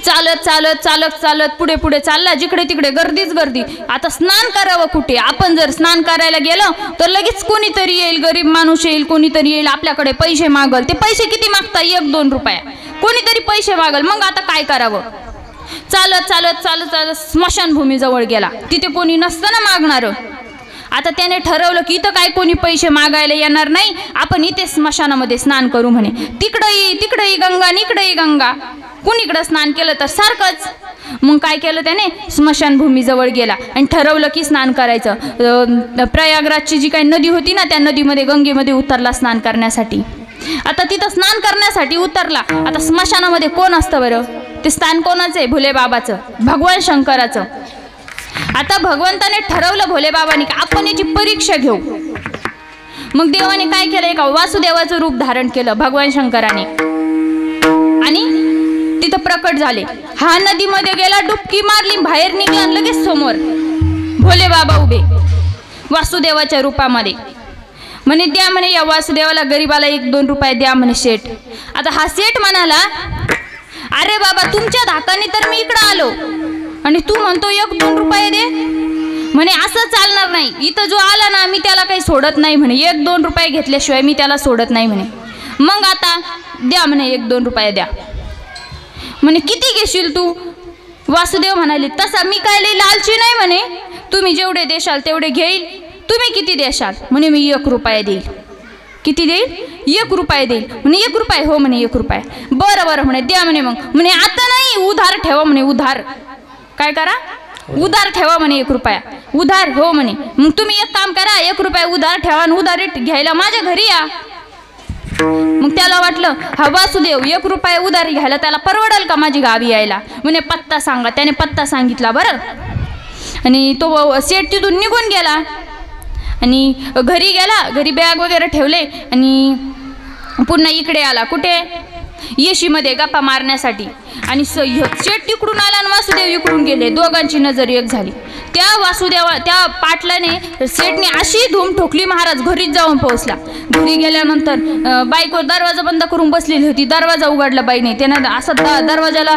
चालत चालत चालत चालत पुढे पुढे चालला, जिकडे तिकडे गर्दीच गर्दी. आता स्नान करावं कुठे? आपण जर स्नान करायला गेलो तर लगेच कोणीतरी येईल, गरीब माणूस येईल, कोणीतरी येईल, आपल्याकडे पैसे मागल. ते पैसे किती मागता? 1-2 रुपये. कोणीतरी पैसे मागल. मग आता काय करावं? चालत चालत चालत चालत स्मशानभूमीजवळ गेला. तिथे कोणी नसतं ना मागणार. आता त्याने ठरवलं की इथं काय कोणी पैसे मागायला येणार नाही, आपण इथे स्मशानामध्ये स्नान करू म्हणे. तिकडे गंगा, इकडे गंगा, कुणीकडं स्नान केलं तर सारखंच. मग काय केलं त्याने, स्मशानभूमीजवळ गेला आणि ठरवलं की स्नान करायचं. प्रयागराजची जी काही नदी होती ना, त्या नदीमध्ये, गंगेमध्ये उतरला स्नान करण्यासाठी. आता तिथं स्नान करण्यासाठी उतरला. आता स्मशानामध्ये कोण असतं बरं? ते स्थान कोणाचं आहे? भोले बाबाचं, भगवान शंकराचं. आता भगवंताने ठरवलं, भोले बाबांनी, की आपण याची परीक्षा घेऊ. मग देवाने काय केलं, एका वासुदेवाचं रूप धारण केलं भगवान शंकराने आणि तिथं प्रकट झाले. हा नदीमध्ये गेला, डुबकी मारली, बाहेर निघला आणि लगेच समोर भोले बाबा उभे वासुदेवाच्या रूपामध्ये. म्हणे द्या म्हणे या वासुदेवाला, गरीबाला 1-2 रुपये द्या म्हणे शेठ. आता हा शेठ म्हणाला, अरे बाबा तुमच्या धाकाने तर मी इकडं आलो आणि तू म्हणतो 1-2 रुपये दे. म्हणे असं चालणार नाही, इथं जो आला ना मी त्याला काही सोडत नाही म्हणे, 1-2 रुपये घेतल्याशिवाय मी त्याला सोडत नाही म्हणे. मग आता द्या म्हणे 1-2 रुपये द्या. म्हणे किती घेशील तू? वासुदेव म्हणाले, तसा मी काय लई लालची नाही म्हणे, तुम्ही जेवढे देशाल तेवढे घेईल. तुम्ही किती देशाल? म्हणे मी 1 रुपया देईल. किती देईल? 1 रुपया देईल. म्हणे 1 रुपये? हो म्हणे 1 रुपये. बरं बरं म्हणे द्या म्हणे. मग म्हणे आता नाही, उधार ठेवा म्हणे, उधार. काय करा? उधार ठेवा म्हणे 1 रुपया. उधार? हो म्हणे. मग तुम्ही एक काम करा, 1 रुपया उधार ठेवा आणि उधार घ्यायला माझ्या घरी या. मग त्याला वाटलं, हा वासुदेव 1 रुपया उधार घ्यायला त्याला परवडेल का माझी गावी यायला? म्हणे पत्ता सांगा. त्याने पत्ता सांगितला बरं. आणि तो सेठ तिथून निघून गेला आणि घरी गेला. घरी बॅग वगैरे ठेवले आणि पुन्हा इकडे आला. कुठे? येशीमध्ये गप्पा मारण्यासाठी. आणि शेठ तिकडून आला आणि वासुदेव इकडून गेले. दोघांची नजर एक झाली. त्या पाटलाने शेठने अशी धूम ठोकली, महाराज घरीच जाऊन पोहोचला. घरी गेल्यानंतर बाईक दरवाजा बंद करून बसलेली होती. दरवाजा उघडला बाईने. त्यानं असं दरवाजाला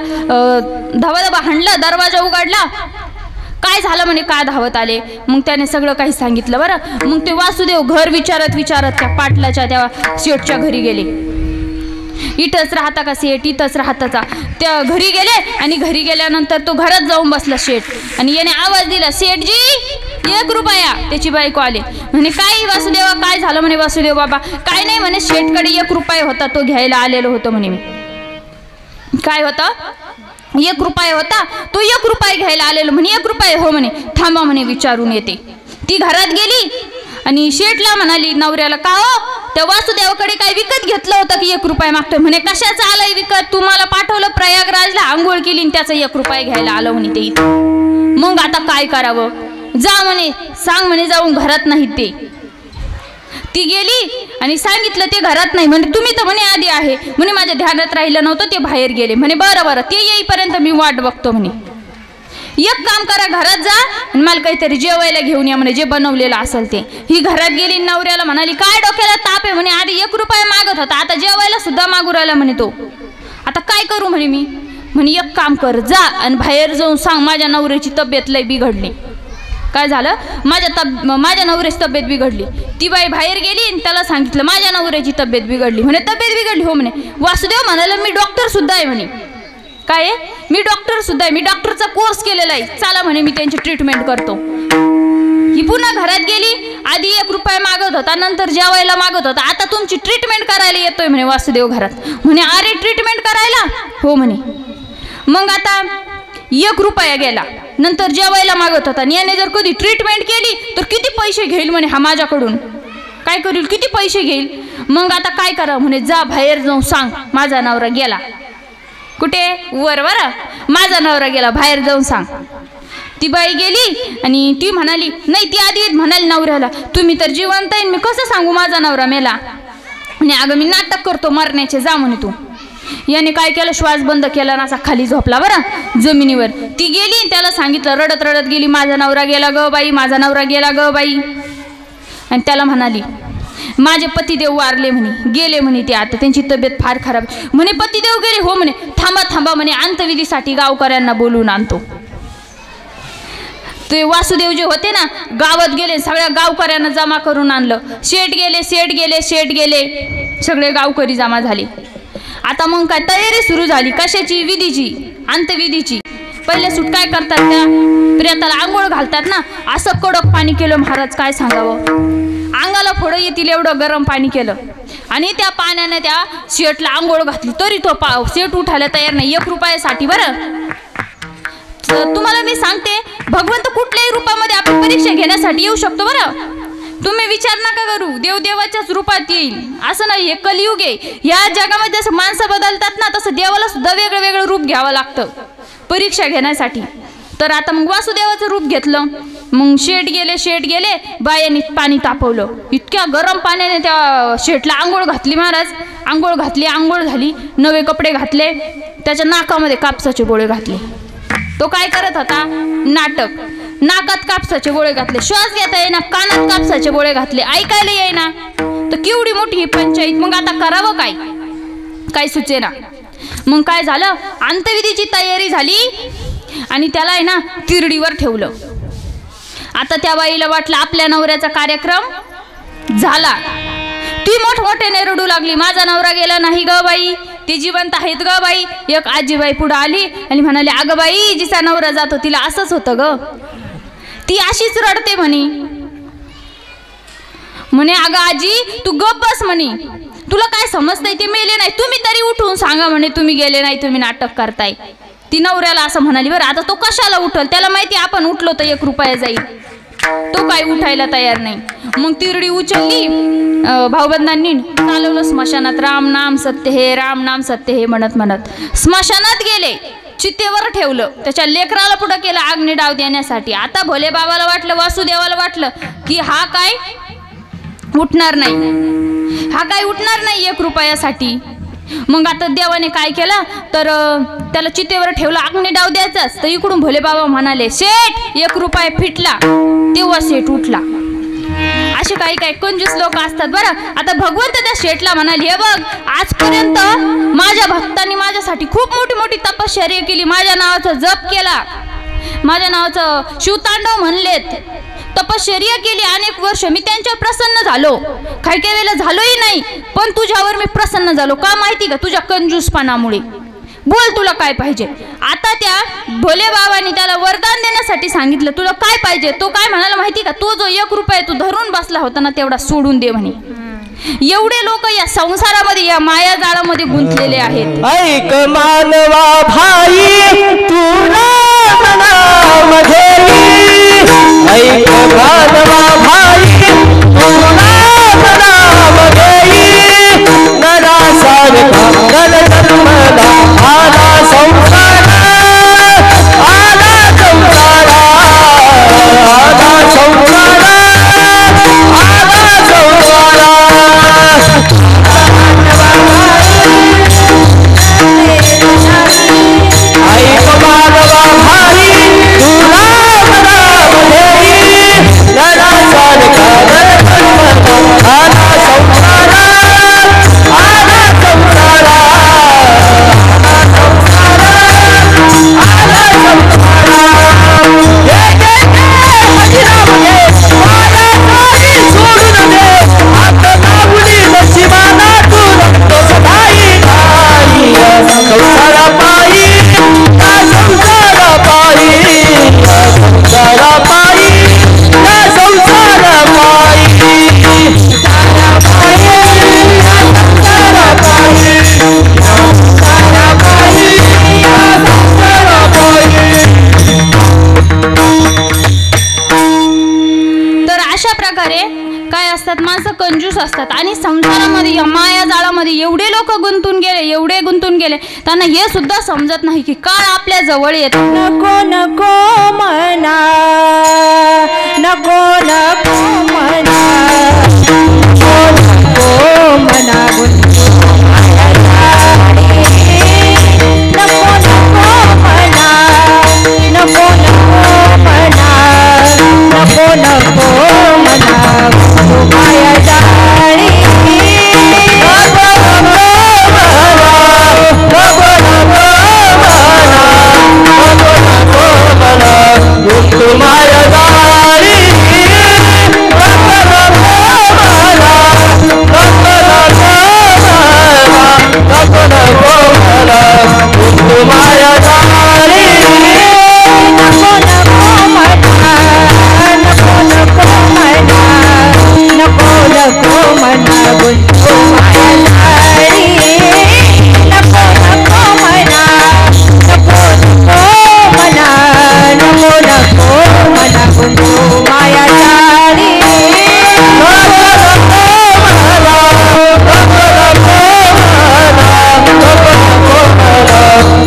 धबाधबा हाणला, दरवाजा उघडला. काय झालं म्हणे, का धावत आले? मग त्याने सगळं काही सांगितलं बरं. मग ते वासुदेव घर विचारत विचारत त्या पाटलाच्या, त्या शेठच्या घरी गेले. इथंच राहता का शेठ, इथंच राहता का. त्या घरी गेले आणि घरी गेल्यानंतर तो घरात जाऊन बसला शेठ आणि याने आवाज दिला, शेठजी 1 रुपया. त्याची बायको आली म्हणे, काय वासुदेवा काय झालं म्हणे. वासुदेव बाबा काय नाही म्हणे, शेठकडे 1 रुपया होता तो घ्यायला आलेलो होतो म्हणे मी. काय होता? 1 रुपया होता, तो 1 रुपया घ्यायला आलेलो म्हणे. 1 रुपया हो म्हणे, थांबा म्हणे विचारून येते. ती घरात गेली आणि शेठला म्हणाली नवऱ्याला, का हो त्या वासुदेवाकडे काय विकत घेतलं होतं की 1 रुपया मागतोय. म्हणे, कशाचं आलंय विकत, तुम्हाला पाठवलं प्रयागराजला, आंघोळ केली आणि त्याचा 1 रुपया घ्यायला आलं म्हणे ते. मग आता काय करावं, जा म्हणे, सांग म्हणे जाऊन घरात नाहीत ते. ती गेली आणि सांगितलं ते घरात नाही म्हणे. तुम्ही तर म्हणे आधी आहे म्हणे, माझ्या ध्यानात राहिलं नव्हतं, ते बाहेर गेले म्हणे. बरं बरं, ते येईपर्यंत मी वाट बघतो म्हणे. एक काम करा, घरात जा आणि मला काहीतरी जेवायला घेऊन या म्हणे, जे बनवलेलं असेल ते. ही घरात गेली, नवऱ्याला म्हणाली, काय डोक्याला ताप आहे म्हणे, आधी 1 रुपया मागत होता, आता जेवायला सुद्धा मागू राहिला म्हणे तो. आता काय करू म्हणे मी. म्हणे, एक काम कर, जा आणि बाहेर जाऊन सांग माझ्या नवऱ्याची तब्येत लय बिघडली. काय झालं, माझ्या नवऱ्याची तब्येत बिघडली. ती बाई बाहेर गेली आणि त्याला सांगितलं माझ्या नवऱ्याची तब्येत बिघडली. म्हणे, तब्येत बिघडली हो म्हणे. वासुदेव म्हणाला, मी डॉक्टर सुद्धा आहे म्हणे. काय आहे, मी डॉक्टर सुद्धा आहे, मी डॉक्टरचा कोर्स केलेला आहे, चला म्हणे मी त्यांची ट्रीटमेंट करतो. ही पुन्हा घरात गेली, आधी 1 रुपया मागत होता, नंतर जेवायला मागत होता, आता तुमची ट्रीटमेंट करायला येतोय म्हणे वासुदेव घरात. म्हणे, अरे ट्रीटमेंट करायला हो म्हणे. मग आता 1 रुपया गेला, नंतर जेवायला मागत होता आणि याने जर कधी ट्रीटमेंट केली तर किती पैसे घेईल म्हणे हा माझ्याकडून, काय करील, किती पैसे घेईल. मग आता काय करा म्हणे, जा बाहेर जाऊन सांग माझा नवरा गेला. कुठे, वर बरं, माझा नवरा गेला, बाहेर जाऊन सांग. ती बाई गेली आणि ती म्हणाली, नाही ती आधी म्हणाली नवऱ्याला, तुम्ही तर जिवंत आहे, मी कसं सांगू माझा नवरा मेला. आणि अगं मी नाटक करतो मरण्याचे, जा म्हणे तू. याने काय केलं, श्वास बंद केला ना असा खाली झोपला बरं जमिनीवर. ती गेली, त्याला सांगितलं, रडत रडत गेली, माझा नवरा गेला ग बाई, माझा नवरा गेला ग बाई. आणि त्याला म्हणाली, माझे पतिदेव वारले म्हणे, गेले म्हणे ते, आता त्यांची तब्येत फार खराब म्हणे. पतिदेव गेले हो म्हणे, थांबा थांबा म्हणे, अंत्यविधीसाठी गावकऱ्यांना बोलवून आणतो. ते वासुदेव जे होते ना गावात गेले, सगळ्या गावकऱ्यांना जमा करून आणलं. शेठ गेले, शेठ गेले, शेठ गेले, सगळे गावकरी जमा झाले. आता मग काय तयारी सुरू झाली, कशाची, विधीची, अंत्यविधीची. पहिले सूट काय करतात, त्या प्रेताला आंघोळ घालतात ना, असं कडक पाणी केलं महाराज, काय सांगावं, अंगाला फोडं येतील एवढं गरम पाणी केलं. आणि त्या पाण्याने त्या शेठला आंघोळ घातली, तरी तो शेठ उठायला तयार नाही 1 रुपयासाठी. बरं तुम्हाला मी सांगते, भगवंत कुठल्याही रूपामध्ये आपण परीक्षा घेण्यासाठी येऊ शकतो. बरं तुम्ही विचार नका करू, देव देवाच्याच रूपात येईल असं नाही, हे कलियुग आहे. या जगामध्ये जसं माणसं बदलतात ना, तसं देवाला सुद्धा वेगळं वेगळं रूप घ्यावं लागतं परीक्षा घेण्यासाठी. तर आता मग वासुदेवाचं रूप घेतलं. मग शेठ गेले, बायाने पाणी तापवलं, इतक्या गरम पाण्याने त्या शेठला आंघोळ घातली महाराज. आंघोळ घातली, आंघोळ झाली, नवे कपडे घातले, त्याच्या नाकामध्ये कापसाचे गोळे घातले. तो काय करत होता, नाटक. नाकात कापसाचे गोळे घातले, श्वास घेता येईना, कानात कापसाचे गोळे घातले, ऐकायला येईना. तर केवढी मोठी ही पंचायत. मग आता करावं काय, काय सुचेना. मग काय झालं, अंत्यविधीची तयारी झाली आणि त्याला आहे ना तिरडीवर ठेवलं. आता त्या बाईला वाटलं आपल्या नवऱ्याचा कार्यक्रम झाला. ती मोठमोठ्याने रडू लागली, माझा नवरा गेला नाही ग बाई, ते जिवंत आहेत ग बाई. एक आजीबाई पुढे आली आणि म्हणाली, अगं बाई, जिचा नवरा जातो तिला असंच होतं ग, ती अशीच रडते म्हणे. अगं आजी तू गप्प बस म्हणे, तुला काय समजतंय, ते मेले नाही, तुम्ही तरी उठून सांगा म्हणे तुम्ही गेले नाही, तुम्ही नाटक करताय. ती नवऱ्याला असं म्हणाली. बरं आता तो कशाला उठल, त्याला माहिती आपण उठलो तर 1 रुपया जाईल, तो काय उठायला तयार नाही. मग तिरडी उचलली, भाऊबंधांनी चालवलं स्मशानात. राम नाम सत्य हे, राम नाम सत्य हे म्हणत म्हणत स्मशानात गेले. चितेवर ठेवलं, त्याच्या लेकराला पुढं केलं अग्नी डाव देण्यासाठी. आता भोले बाबाला वाटलं, वासुदेवाला वाटलं की हा काय उठणार नाही, हा काय उठणार नाही 1 रुपयासाठी. मग आता देवाने काय केलं, तर त्याला चितेवर ठेवलं, अग्नी डाव द्यायचाच. तर इकडून भोले बाबा म्हणाले, शेठ 1 रुपया फिटला, तेव्हा शेठ उठला. असे काही काही कंजूस लोक असतात. बरं आता भगवंत त्या शेठला म्हणाले, हे बघ, आजपर्यंत माझ्या भक्तांनी माझ्यासाठी खूप मोठी मोठी तपश्चर्या केली, माझ्या नावाचा जप केला, माझ्या नावाचं शिवतांडव म्हणलेत, तपश्चर्या केली अनेक वर्ष, मी त्यांच्यावर प्रसन्न झालो, काही काही वेळेला झालोही नाही, पण तुझ्यावर मी प्रसन्न झालो. का माहिती का? तुझ्या कंजूसपणामुळे. बोल तुला काय पाहिजे. आता त्या भोले बाबांनी त्याला वरदान देण्यासाठी सांगितलं, तुला काय पाहिजे. तो काय म्हणाला माहिती का? तो जो 1 रुपया तू धरून बसला होता ना तेवढा सोडून दे म्हणे. एवढे लोक या संसारामध्ये या माया जाळामध्ये गुंतलेले आहेत. ऐक मानवा भाई तुला मनामध्ये, ऐक मानवा भाई तुला मनामध्ये, नरासारखा नरधर्मला आला संसारा, आला संसारा, आला संसारा, आला संसारा. ऐक मानवा भाई तुला मनामध्ये, नरासारखा नरधर्मला आला संसारा, आला संसारा, आला संसारा. सोडून दे आता नागुली नशिबाला तू रंगतो सदाई नाही. संसारा पायी, या संसारा पायी, या संसारा पायी, या संसारा पायी, संसारा पायी, या संसारा पायी, संसारा पायी, या संसारा पायी. तर अशा प्रकारे काय असतात, माणसं कंजूस असतात आणि संसारामध्ये या माया जाळामध्ये एवढे लोक गुंतून गेले, एवढे गुंतून गेले, त्यांना हे सुद्धा समजत नाही की काळ आपल्या जवळ येतो. नको नको म्हणा, नको नको म्हणा, नको नको म्हणा, नको नको म्हणा, नको नको म्हणा, नको नको म्हणा, माया जाळी. नको नको म्हणा, नको नको म्हणा, नको नको म्हणा, गुंतू माया जाळी. नको नको म्हणा, नको नको म्हणा, नको नको म्हणा, गुंतू माया जाळी. नको नको म्हणा, नको नको म्हणा, नको नको म्हणा, गुंतू माया जाळी. नको नको म्हणा, नको नको म्हणा, नको नको म्हणा,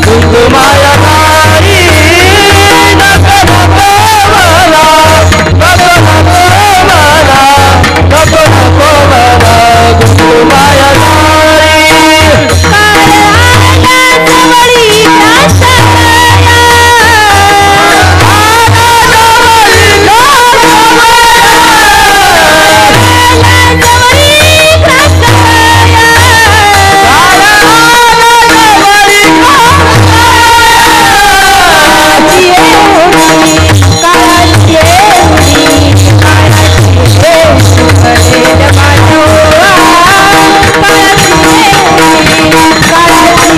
गुंतू माया जाळी. नको नको म्हणा, नको नको म्हणा, नको नको म्हणा, गुंतू माया जाळी. नको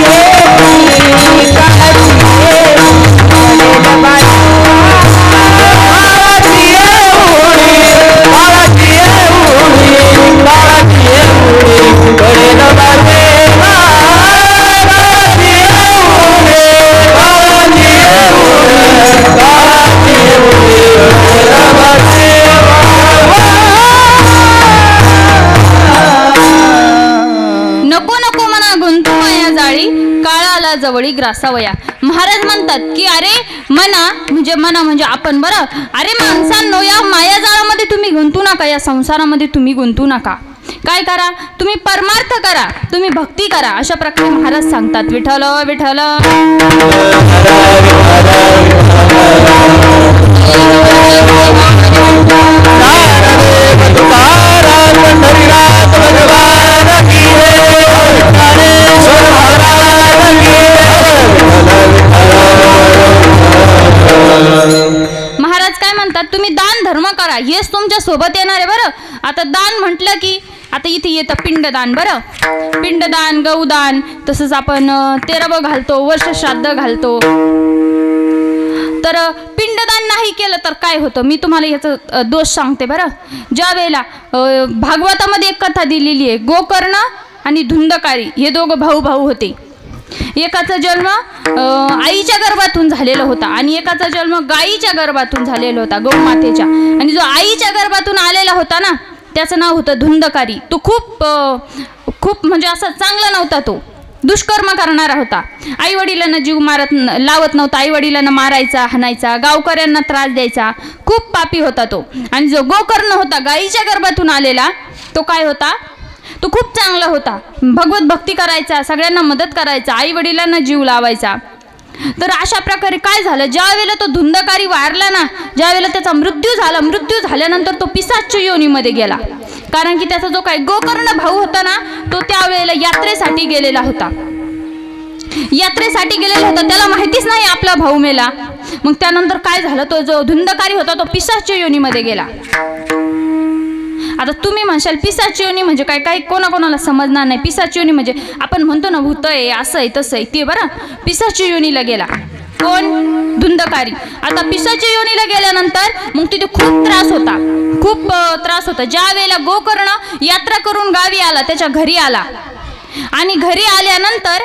नको म्हणा, नको नको म्हणा, नको नको म्हणा, गुंतू माया जाळी. काळ आला जवळी ग्रासाया, जवळी ग्रासावया. महाराज म्हणतात की अरे मना म्हणजे आपण बरं. अरे माणसांनो, या मायाजाळामध्ये तुम्ही गुंतू नका, या संसारामध्ये तुम्ही गुंतू नका. काय करा, तुम्ही परमार्थ करा, तुम्ही भक्ती करा, अशा प्रकारे महाराज सांगतात. विठ्ठल विठ्ठल महाराज काय म्हणतात, तुम्ही दान धर्म करा, आता दान म्हटलं की आता इथे येतं पिंडदान. बरं, पिंडदान, गौदान, तसंच आपण तेरावं घालतो, वर्ष श्राद्ध घालतो. तर पिंडदान नाही केलं तर काय होतं, मी तुम्हाला याचं दोष सांगते. बरं, ज्या वेळेला भागवतामध्ये एक कथा दिलेली आहे, गोकर्ण आणि धुंदकारी हे दोघं भाऊ होते. एकाचा जन्म आईच्या गर्भातून झालेला होता आणि एकाचा जन्म गाईच्या गर्भातून झालेला होता, गौमातेच्या. आणि जो आईच्या गर्भातून आलेला होता ना, त्याचं नाव होतं धुंदकारी. तो खूप म्हणजे असा चांगला नव्हता, तो दुष्कर्म करणारा होता. आई वडिलांना जीव लावत नव्हता, आई वडिलांना मारायचा, हाणायचा, गावकऱ्यांना त्रास द्यायचा, खूप पापी होता तो. आणि जो गोकर्ण होता गाईच्या गर्भातून आलेला, तो काय होता, तो खूप चांगला होता, भगवत भक्ती करायचा, सगळ्यांना मदत करायचा, आई वडिलांना जीव लावायचा. तर अशा प्रकारे काय झालं, ज्या वेळेला तो धुंदकारी वारला ना, ज्या वेळेला त्याचा मृत्यू झाल्यानंतर तो पिशाच योनीमध्ये गेला. कारण की त्याचा जो काही गोकर्ण भाऊ होता ना, तो त्यावेळेला यात्रेसाठी गेलेला होता. त्याला माहितीच नाही आपला भाऊ मेला. मग त्यानंतर काय झालं, तो जो धुंदकारी होता तो पिशाच योनीमध्ये गेला. आता तुम्ही म्हणशाल पिशाच योनी म्हणजे काय, काही कोणाकोणाला समजणार नाही. पिशाच योनी म्हणजे आपण म्हणतो ना, भूत आहे, असं आहे, तसं आहे, ते. बरं, पिशाच योनीला गेला कोण, धुंदकारी. आता पिशाच योनीला गेल्यानंतर मग तिथे खूप त्रास होता. ज्या वेळेला गोकर्ण यात्रा करून गावी आला, त्याच्या घरी आला, आणि घरी आल्यानंतर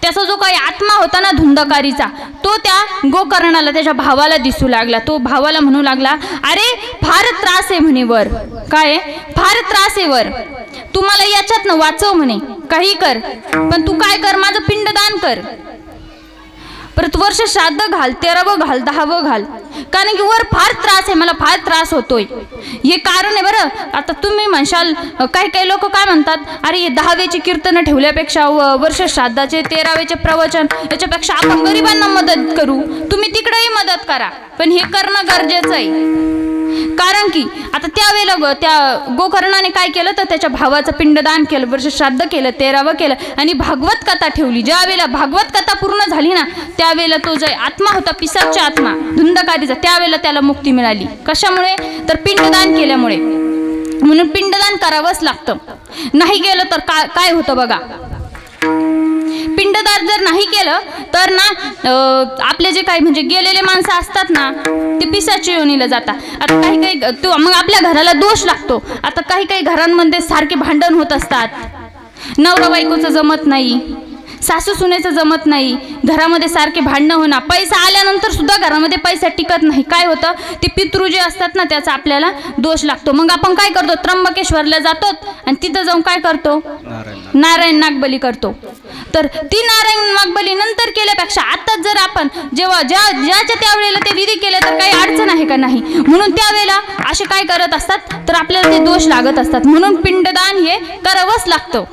त्याचा जो काही आत्मा होता ना धुंदकारीचा, तो त्या गोकर्णाला, त्याच्या भावाला दिसू लागला. तो भावाला म्हणू लागला, अरे फार त्रास आहे म्हणे वर, काय फार त्रास आहे वर, तू मला याच्यातनं वाचव म्हणे, काही कर, पण तू काय कर, माझं पिंडदान कर. परत वर्ष श्राद्ध घाल, 13वं घाल, 10वं घाल, कारण की वर फार त्रास आहे, मला फार त्रास होतोय, हे कारण आहे. बरं, आता तुम्ही म्हणशाल, काही लोक काय म्हणतात, अरे 10वेचे कीर्तन ठेवल्यापेक्षा वर्ष श्राद्धाचे 13वेचे प्रवचन, याच्यापेक्षा आपण गरिबांना मदत करू. तुम्ही तिकडेही मदत करा, पण हे करणं गरजेचं आहे. कारण की आता त्यावेळेला त्या गोकर्णाने काय केलं, तर त्याच्या भावाचं पिंडदान केलं, वर्ष श्राद्ध केलं, 13वं केलं, आणि भागवत कथा ठेवली. ज्या वेळेला भागवत कथा पूर्ण झाली ना, त्यावेळेला तो जो आत्मा होता, पिशाचा आत्मा धुंदकारीचा, त्यावेळेला त्याला मुक्ती मिळाली. कशामुळे, तर पिंडदान केल्यामुळे. म्हणून पिंडदान करावंच लागतं. नाही केलं तर काय होतं बघा, पिंडदान जर नाही केलं तर ना, आपले जे काही म्हणजे गेलेले माणसं असतात ना, ते पिशाच्या योनीला जातात. आता काही तो मग आपल्या घराला दोष लागतो. आता काही घरांमध्ये सारखे भांडण होत असतात, नवरा बायकोचं जमत नाही, सासू सुनेचं जमत नाही, घरामध्ये सारखे भांडणं होणार, पैसा आल्यानंतर सुद्धा घरामध्ये पैसा टिकत नाही. काय होतं, ते पितृ जे असतात ना, त्याचा आपल्याला दोष लागतो. मग आपण काय करतो, त्र्यंबकेश्वरला जातो आणि तिथं जाऊन काय करतो, नारायण नागबली करतो. तर ती नारायण नागबली नंतर केल्यापेक्षा आता जर आपण जेव्हा ज्याच्या त्यावेळेला ते विधी केले तर काही अडचण आहे का, नाही. म्हणून त्यावेळेला असे काय करत असतात, तर आपल्याला ते दोष लागत असतात. म्हणून पिंडदान हे करावंच लागतं.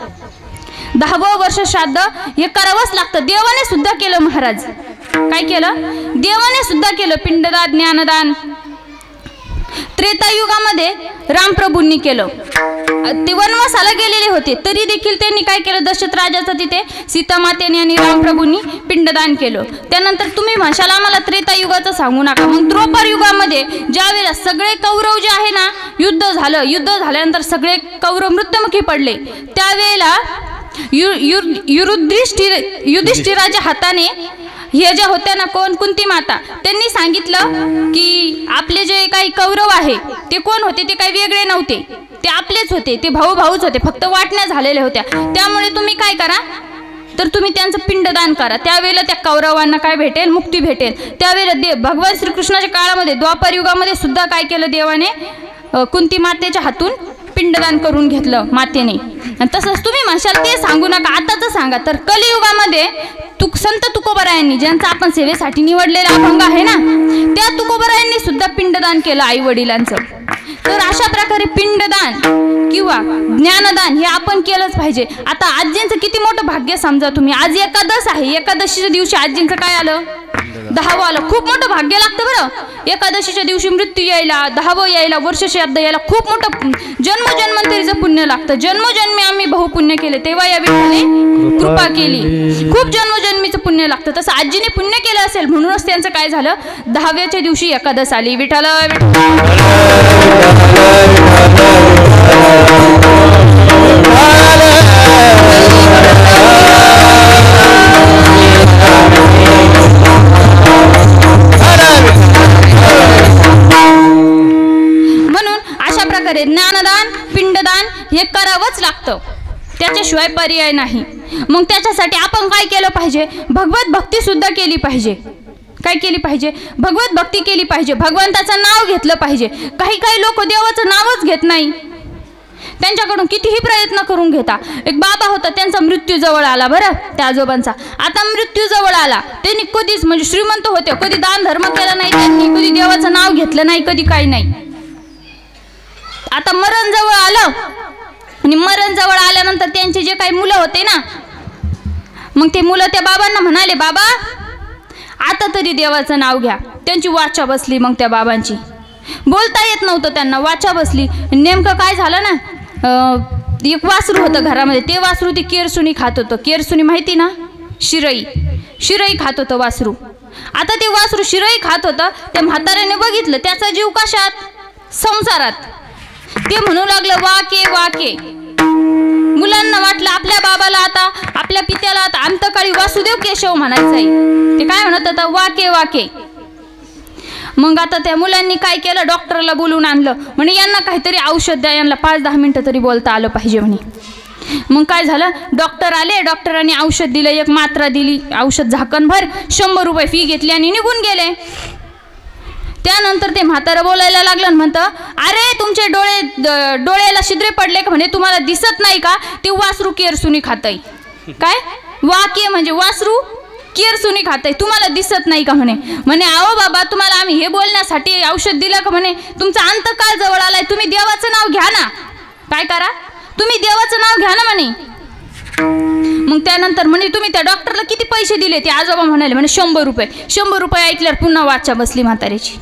10वं वर्ष श्राद्ध हे करावंच लागतं. देवाने सुद्धा केलं, महाराज काय केलं, देवाने सुद्धा केलं पिंडदान, ज्ञानदान. त्रेतायुगामध्ये रामप्रभूंनी केलं. ते वनवासाला गेलेले होते, तरी देखील त्यांनी काय केलं, दशरथ राजाचं तिथे सीतामातेने आणि रामप्रभूंनी पिंडदान केलं. त्यानंतर तुम्ही म्हणशाल आम्हाला त्रेतायुगाचं सांगू नका. मग द्वापर युगामध्ये ज्या वेळेला सगळे कौरव जे आहे ना, युद्ध झाल्यानंतर सगळे कौरव मृत्युमुखी पडले, त्यावेळेला युधिष्ठिराच्या हाताने हे ज्या होत्या ना, कुंती माता, त्यांनी सांगितलं की आपले जे काही कौरव आहे ते कोण होते, ते काही वेगळे नव्हते, ते आपलेच होते, ते भाऊच होते, फक्त वाटण्या झालेल्या होत्या. त्यामुळे तुम्ही काय करा, तर तुम्ही त्यांचं पिंडदान करा. त्यावेळेला त्या कौरवांना काय भेटेल, मुक्ती भेटेल. त्यावेळेला भगवान श्रीकृष्णाच्या काळामध्ये द्वापर युगामध्ये सुद्धा काय केलं, देवाने कुंती मातेच्या हातून पिंडदान करून घेतलं मातेने. तसंच तुम्ही म्हणशाल ते सांगू नका, आताच सांगा. तर कलियुगामध्ये संत तुकोबरायांनी, ज्यांचा आपण सेवेसाठी निवडलेला अभंग आहे ना, त्या तुकोबरायांनी सुद्धा पिंडदान केलं आई वडिलांचं. तर अशा प्रकारे पिंडदान किंवा ज्ञानदान हे आपण केलंच पाहिजे. आता आजींचं किती मोठं भाग्य समजा तुम्ही, आज एकादश आहे, एकादशीच्या दिवशी आजींचं काय आलं, 10वं आलं. खूप मोठं भाग्य लागतं बरं. एकादशीच्या दिवशी मृत्यू यायला, 10वं यायला, वर्ष श्राद्ध यायला खूप मोठं जन्मजन्मांतरीचं पुण्य लागतं. जन्मोजन्मी आम्ही बहुपुण्य केले, तेव्हा या विठ्ठलाने कृपा केली. खूप जन्मोजन्मीचं पुण्य लागतं. तसं आजीने पुण्य केलं असेल, म्हणूनच त्यांचं काय झालं, 10व्याच्या दिवशी एकादश आली. विठ्ठल ज्ञानदान पिंडदान हे करावंच लागतं, त्याच्याशिवाय पर्याय नाही. मग त्याच्यासाठी आपण काय केलं पाहिजे? भगवत भक्ती सुद्धा केली पाहिजे. काय केली पाहिजे? भगवत भक्ती केली पाहिजे. भगवंताचं नाव घेतलं पाहिजे. काही काही लोक देवाचं नावच घेत नाही, त्यांच्याकडून कितीही प्रयत्न करून घेता. एक बाबा होता, त्यांचा मृत्यू जवळ आला बरं, त्या आजोबांचा. आता मृत्यू जवळ आला, त्यांनी कधीच म्हणजे श्रीमंत होते, कधी दान धर्म केला नाही त्यांनी, कधी देवाचं नाव घेतलं नाही, कधी काही नाही. आता मरण जवळ आलं आणि मरण जवळ आल्यानंतर त्यांचे जे काही मुलं होते ना, मग ते मुलं त्या बाबांना म्हणाले, बाबा आता तरी देवाचं नाव घ्या. त्यांची वाचा बसली. मग त्या बाबांची बोलता येत नव्हतं त्यांना, वाचा बसली. नेमकं काय झालं ना, एक वासरू होतं घरामध्ये, ते वासरू ती केरसुनी खात होतं. केरसुनी माहिती ना, शिरई खात होतं वासरू. आता ते वासरू शिरई खात होतं. त्या म्हाताऱ्याने बघितलं, त्याचा जीव कशात? संसारात. ते म्हणू लागलं, वाके वाके. मुलांना वाटलं आपल्या बाबाला आता, आपल्या पित्याला आता अंतकाळी वासुदेव केशव म्हणायचंय. ते काय म्हणत होता? वाके वाके. मग आता त्या मुलांनी काय केलं? डॉक्टरला बोलून आणलं. म्हणे यांना काहीतरी औषध द्या, यांना 5-10 मिनिटं तरी बोलता आलं पाहिजे म्हणे. मग काय झालं? डॉक्टर आले, डॉक्टरांनी औषध दिलं, एक मात्रा दिली, औषध झाकणभर, 100 रुपये फी घेतली आणि निघून गेले. त्यानंतर ते म्हातारं बोलायला लागलं, म्हणतं, अरे तुमचे डोळ्याला छिद्रे पडले का म्हणे, तुम्हाला दिसत नाही का? ते वासरू केरसुनी खातय. काय? वाके म्हणजे वासरू केरसुनी खातय, तुम्हाला दिसत नाही का म्हणे. म्हणे आओ बाबा, तुम्हाला आम्ही हे बोलण्यासाठी औषध दिलं का म्हणे, तुमचा अंतकाळ जवळ आलाय, तुम्ही देवाचं नाव घ्या ना. काय करा? तुम्ही देवाचं नाव घ्या ना म्हणे. मग त्यानंतर म्हणे तुम्ही त्या डॉक्टरला किती पैसे दिले? ते आजोबा म्हणाले, म्हणे 100 रुपये. 100 रुपये ऐकल्यावर पुन्हा वाचा बसली म्हाताऱ्याची.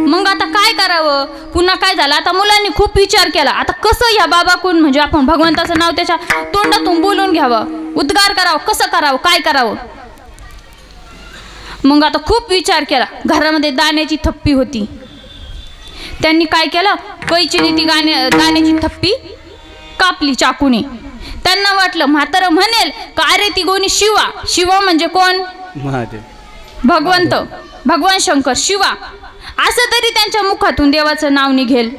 मग आता काय करावं? पुन्हा काय झालं? आता मुलांनी खूप विचार केला, आता कसं या बाबाकडून म्हणजे आपण भगवंताचं नाव त्याच्या तोंडातून बोलून घ्यावं, उद्गार करावं, कसं करावं, काय करावं? मग आता खूप विचार केला. घरामध्ये दाण्याची थप्पी होती. त्यांनी काय केलं? कैचीने ती दाण्याची थप्पी कापली चाकूने. त्यांना वाटलं म्हातारं म्हणेल का अरे ती गोणी शिवा म्हणजे कोण? महादेव, भगवंत, भगवान शंकर, शिवा. असं तरी त्यांच्या मुखातून देवाचं नाव निघेल.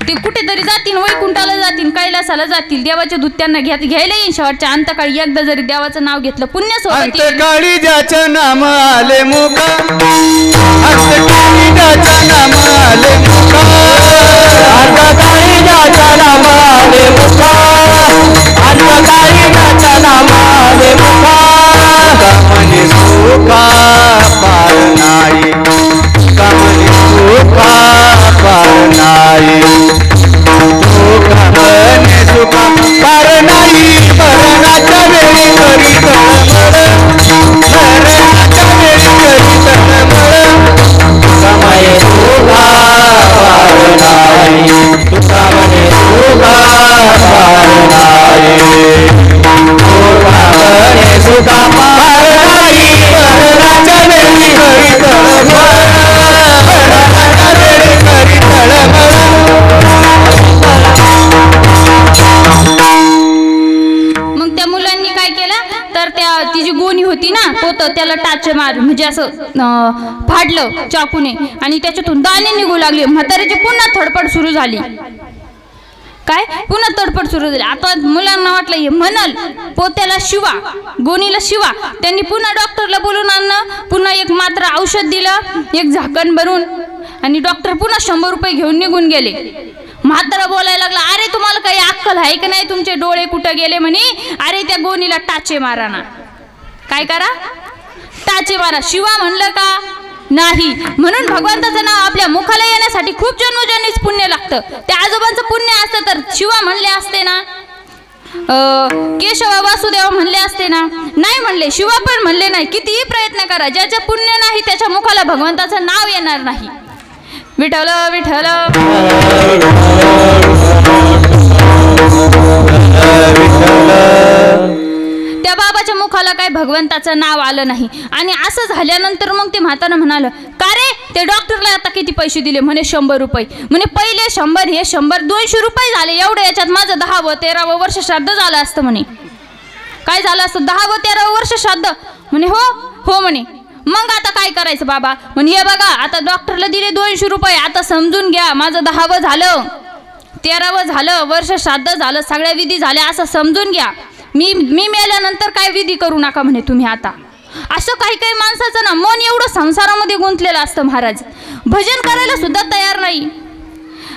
ते कुठेतरी जातील, वैकुंठाला जातील, कैलासाला जातील, देवाचे दूत त्यांना घ्यायला येईल. शेवटच्या अंतकाळी एकदा जरी देवाचं नाव घेतलं, पुण्य सोबत. अंतकाळी ज्याचं नाम आले मुखा, अंतकाळी ज्याचं नाम आले मुखा, अंतकाळी ज्याचं नाम आले मुखा, अंतकाळी ज्याचं नाम आले मुखा, कामनी सुखा पार नाही, कामनी सुखा पार नाही, कामनी सुखा पार नाही. मरणाच्या वेळी करी तळमळ, मरणाच्या वेळी करी तळमळ, कामनी सुखा पार नाही, कामनी सुखा पार नाही, कामनी सुखा पार नाही. मरणाच्या वेळी करी तळमळ, मरणाच्या वेळी करी तळमळ. मग त्या मुलांनी काय केलं? तर ती जी गोणी होती ना, तो त्याला टाचे मार म्हणजे असं फाडलं चाकूने आणि त्याच्यातून दाणे निघू लागले. म्हातारीची पुन्हा थडपड सुरू झाली. काय? पुन्हा तडपड सुरू झाली. आता मुलांना वाटलं हे म्हणाल, पोत्याला शिवा, गोणीला शिवा. त्यांनी पुन्हा डॉक्टरला बोलून आणलं, पुन्हा एक मात्रा औषध दिलं, एक झाकण भरून, आणि डॉक्टर पुन्हा 100 रुपये घेऊन निघून गेले. म्हातारा बोलायला लागला, अरे तुम्हाला काही अक्कल आहे का नाही? तुमचे डोळे कुठं गेले? म्हणे अरे त्या गोणीला टाचे मारा ना. काय करा? टाचे मारा. शिवा म्हणलं का? नाही. म्हणून भगवंताचं नाव आपल्या मुखाला येण्यासाठी खूप जन्मोजन्मीच पुण्य लागतं. त्या आजोबांचं पुण्य असतं तर शिवा म्हणले असते ना, केशव वासुदेव म्हणले असते ना, नाही म्हणले. शिवा पण म्हणले नाही. कितीही प्रयत्न करा, ज्याच्या पुण्य नाही त्याच्या मुखाला भगवंताचं नाव येणार नाही. विठ्ठल विठ्ठल. त्या बाबाच्या मुखाला काय भगवंताचं नाव आलं नाही. आणि असं झाल्यानंतर मग ते म्हातारं म्हणालं, का रे ते डॉक्टरला आता किती पैसे दिले म्हणे 100 रुपये. म्हणे पहिले 100 हे 100 200 रुपये झाले. एवढं याच्यात माझं 10वं 13वं वर्ष श्राद्ध झालं असतं म्हणे. काय झालं असतं 10वं 13वं वर्ष श्राद्ध. म्हणे हो म्हणे. मग आता काय करायचं बाबा. म्हणे हे बघा आता डॉक्टरला दिले 200 रुपये. आता समजून घ्या माझं 10वं झालं 13वं झालं वर्ष श्राद्ध झालं सगळ्या विधी झाल्या असं समजून घ्या. मी मेल्यानंतर काय विधी करू नका म्हणे तुम्ही आता. असं काही काही माणसाचं ना मन एवढं संसारामध्ये गुंतलेलं असतं महाराज. भजन करायला सुद्धा तयार नाही.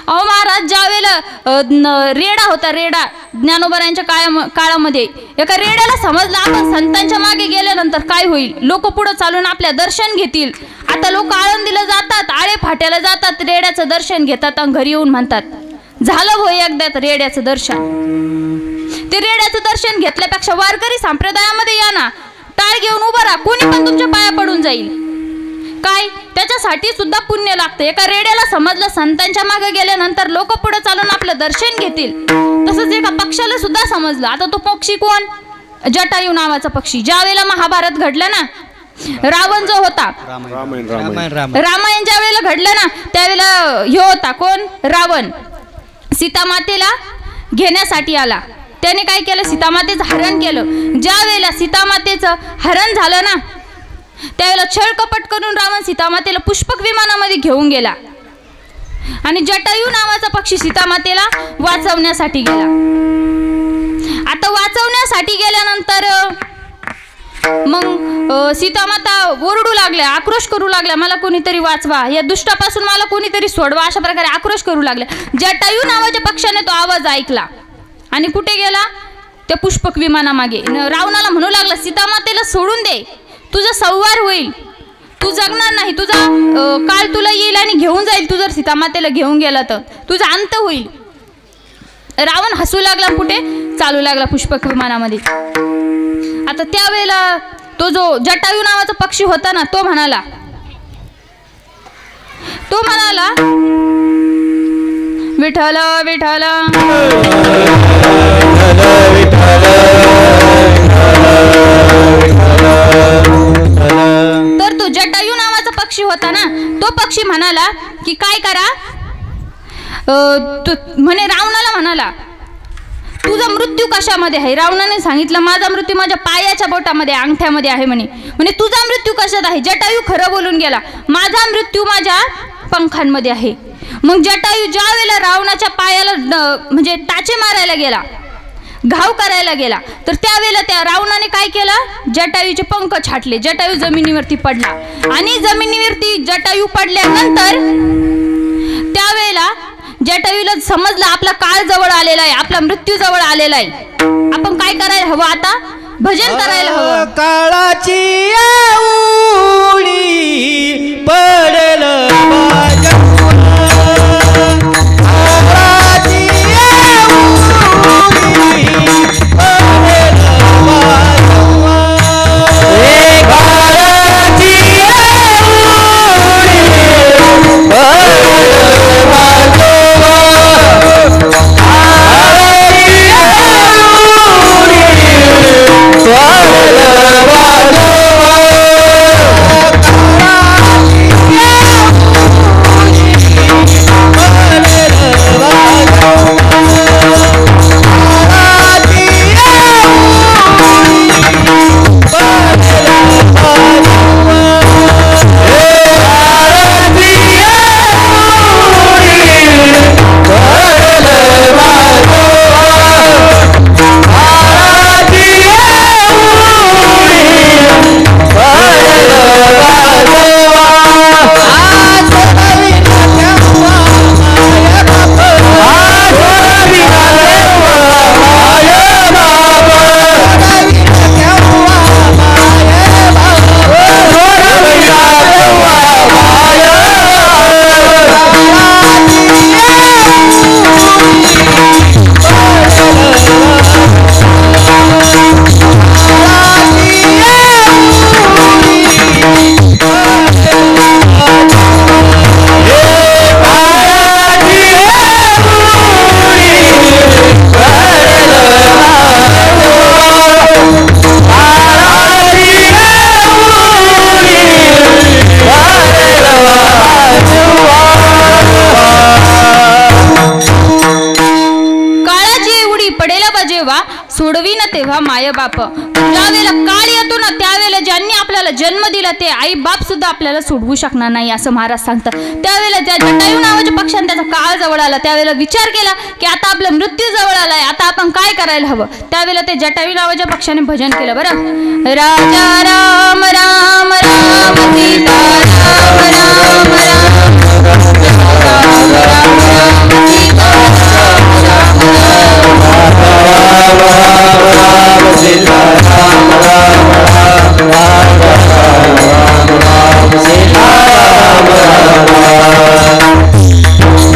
अहो महाराज ज्यावेळेला रेडा होता रेडा ज्ञानोबरायांच्या काळामध्ये एका रेड्याला समजलं आपण संतांच्या मागे गेल्यानंतर काय होईल. लोक पुढं चालून आपल्या दर्शन घेतील. आता लोक आळंदीला जातात आळे फाट्याला जातात रेड्याचं दर्शन घेतात आणि घरी येऊन म्हणतात झालं होय एकदा रेड्याचं दर्शन. ते रेड्याचं दर्शन घेतल्यापेक्षा वारकरी संप्रदायामध्ये या ना. टाळ घेऊन उभं राहा कोणी पण तुमच्या पाया पडून जाईल. काय त्याच्यासाठी सुद्धा पुण्य लागतं. एका रेड्याला समजलं संतांच्या मागे गेल्यानंतर लोक पुढे चालून आपलं दर्शन घेतील. तसंच एका पक्षाला सुद्धा समजलं. आता तो पक्षी कोण जटायू नावाचा पक्षी. ज्या वेळेला महाभारत घडलं ना रावण जो होता रामायण ज्या वेळेला घडलं ना त्यावेळेला ह्यो होता कोण रावण सीतामातेला घेण्यासाठी आला. त्याने काय केलं सीतामातेचं हरण केलं. ज्या वेळेला सीतामातेचं हरण झालं ना त्यावेळेला छळ कपट करून रावण सीतामातेला पुष्पक विमानामध्ये घेऊन गेला आणि जटायू नावाचा पक्षी सीतामातेला वाचवण्यासाठी गेला. आता वाचवण्यासाठी गेल्यानंतर मग सीतामाता ओरडू लागल्या आक्रोश करू लागल्या मला कोणीतरी वाचवा या दुष्टापासून मला कोणीतरी सोडवा अशा प्रकारे आक्रोश करू लागल्या. जटायू नावाच्या पक्षाने तो आवाज ऐकला आणि कुठे गेला त्या पुष्पक विमानामागे. रावणाला म्हणू लागला सीतामातेला सोडून दे तुझा संवार होईल तू जगणार नाही तुझा काळ तुला येईल आणि घेऊन जाईल. तू जर सीतामातेला घेऊन गेला तर तुझा अंत होईल. रावण हसू लागला कुठे चालू लागला पुष्पक विमानामध्ये. आता त्यावेळेला तो जो जटायू नावाचा पक्षी होता ना तो म्हणाला विठ्ठल विठ्ठल तर तो जटायू नावाचा पक्षी होता ना तो पक्षी म्हणाला की काय करा म्हणे रावणाला म्हणाला तुझा मृत्यू कशामध्ये आहे. रावणाने सांगितलं माझा मृत्यू माझ्या पायाच्या बोटामध्ये अंगठ्यामध्ये आहे म्हणे तुझा मृत्यू कशात आहे. जटायू खरं बोलून गेला माझा मृत्यू माझ्या पंखांमध्ये आहे. मग जटायू ज्या वेळेला रावणाच्या पायाला म्हणजे टाचे मारायला गेला घाव करायला गेला तर त्यावेळेला त्या रावणाने काय केलं जटायूचे पंख छाटले. जटायू जमिनीवरती पडला आणि जमिनीवरती जटायू पडल्यानंतर त्यावेळेला जटायूला समजलं आपला काळ जवळ आलेला आहे आपला मृत्यू जवळ आलेला आहे. आपण काय करायला हवं आता भजन करायला हवं. काळाची उडी पडेल जेव्हा सोडवी ना तेव्हा माय बाप. ज्यावेळेला काळ येतो ना त्यावेळेला ज्यांनी आपल्याला जन्म दिला ते आई बाप सुद्धा आपल्याला सोडवू शकणार नाही असं महाराज सांगतात. त्यावेळेला ज्या जटायू नावाच्या पक्षाने त्याचा काळ जवळ आला त्यावेळेला विचार केला की आता आपला मृत्यू जवळ आलाय, आता आपण काय करायला हवं. त्यावेळेला ते जटायू नावाच्या पक्षाने भजन केलं बरं. राजा राम राम राम सीता राम राम राम राजा राम राम राम सीता राम राम राम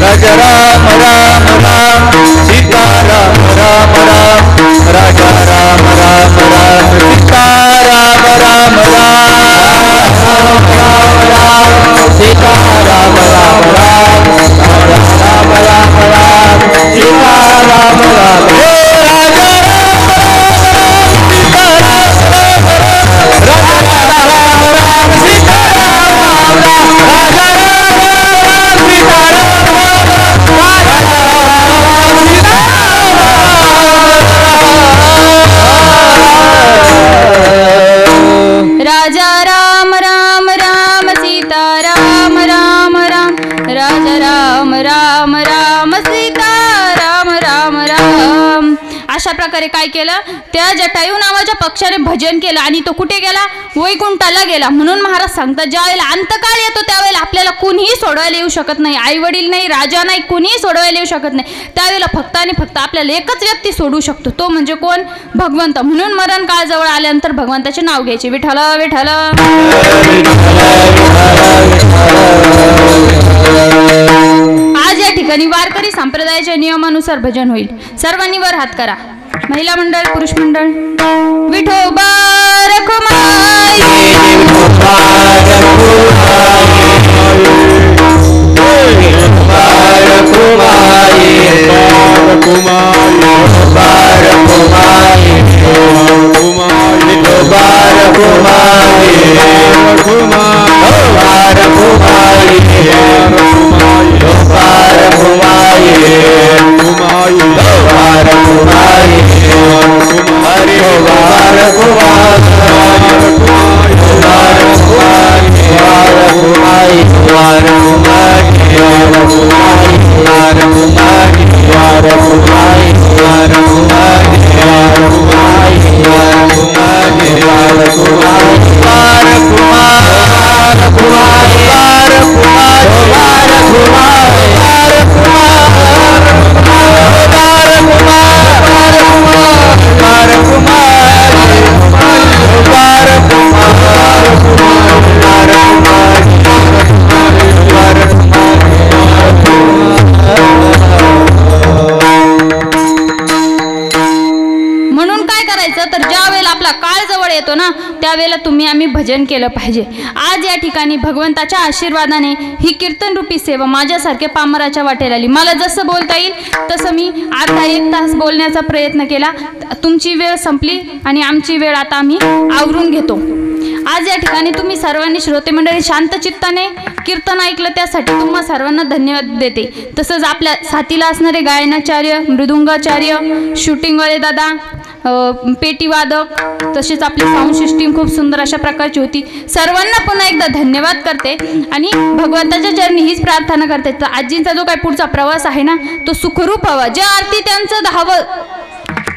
राजा राम राम राम सीता राम राम राम सीता राम राम राम राम राम राम सीता राम राम राजा राम राम राम सीता राम राम राम राजा राम राम राम सीता राम राम राम. अशा प्रकारे काय केलं त्या जटायू नावाच्या पक्षाने भजन केलं आणि तो कुठे गेला, वैकुंठाला गेला. म्हणून महाराज सांगतात ज्यावेळेला अंतकाळ येतो त्यावेळेला आपल्याला कुणीही सोडवायला येऊ शकत नाही, आई वडील नाही, राजा नाही, कुणीही सोडवायला येऊ शकत नाही. त्यावेळेला फक्त आणि फक्त आपल्याला एकच व्यक्ती सोडू शकतो, तो म्हणजे कोण, भगवंत. म्हणून मरण काळ जवळ आल्यानंतर भगवंताचे नाव घ्यायचे, विठ्ठल विठ्ठल. आज या ठिकाणी वारकरी संप्रदायाच्या नियमानुसार भजन होईल. सर्वांनी वर हात करा. महिला मंडळ, पुरुष मंडळ. विठोबा रखुमाई त्यावेळेला तुम्ही आम्ही भजन केलं पाहिजे. आज या ठिकाणी भगवंताच्या आशीर्वादाने ही कीर्तन रूपी सेवा माझ्यासारख्या पामराच्या वाटेला आली. मला जसं बोलता येईल तसं मी अर्धा एक तास बोलण्याचा प्रयत्न केला. तुमची वेळ संपली आणि आमची वेळ आता आम्ही आवरून घेतो. आज या ठिकाणी तुम्ही सर्वांनी श्रोते मंडळी शांत चित्ताने कीर्तन ऐकलं त्यासाठी तुम्हा सर्वांना धन्यवाद देते. तसंच आपल्या साथीला असणारे गायनाचार्य, मृदुंगाचार्य, शूटिंगवाले दादा, पेटीवादक, तसेच आपली साऊंड सिस्टीम खूप सुंदर अशा प्रकारची होती. सर्वांना पुन्हा एकदा धन्यवाद करते आणि भगवंताच्या चरणी हीच प्रार्थना करते तर आजींचा जो काही पुढचा प्रवास आहे ना तो सुखरूप व्हावा. ज्या आरती त्यांचं 10वं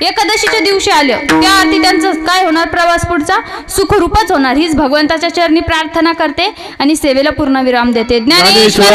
एकादशीच्या दिवशी आलं त्या आरती त्यांचं काय होणार, प्रवास पुढचा सुखरूपच होणार. हीच भगवंताच्या चरणी प्रार्थना करते आणि सेवेला पूर्ण विराम देते. ज्ञानेश्वर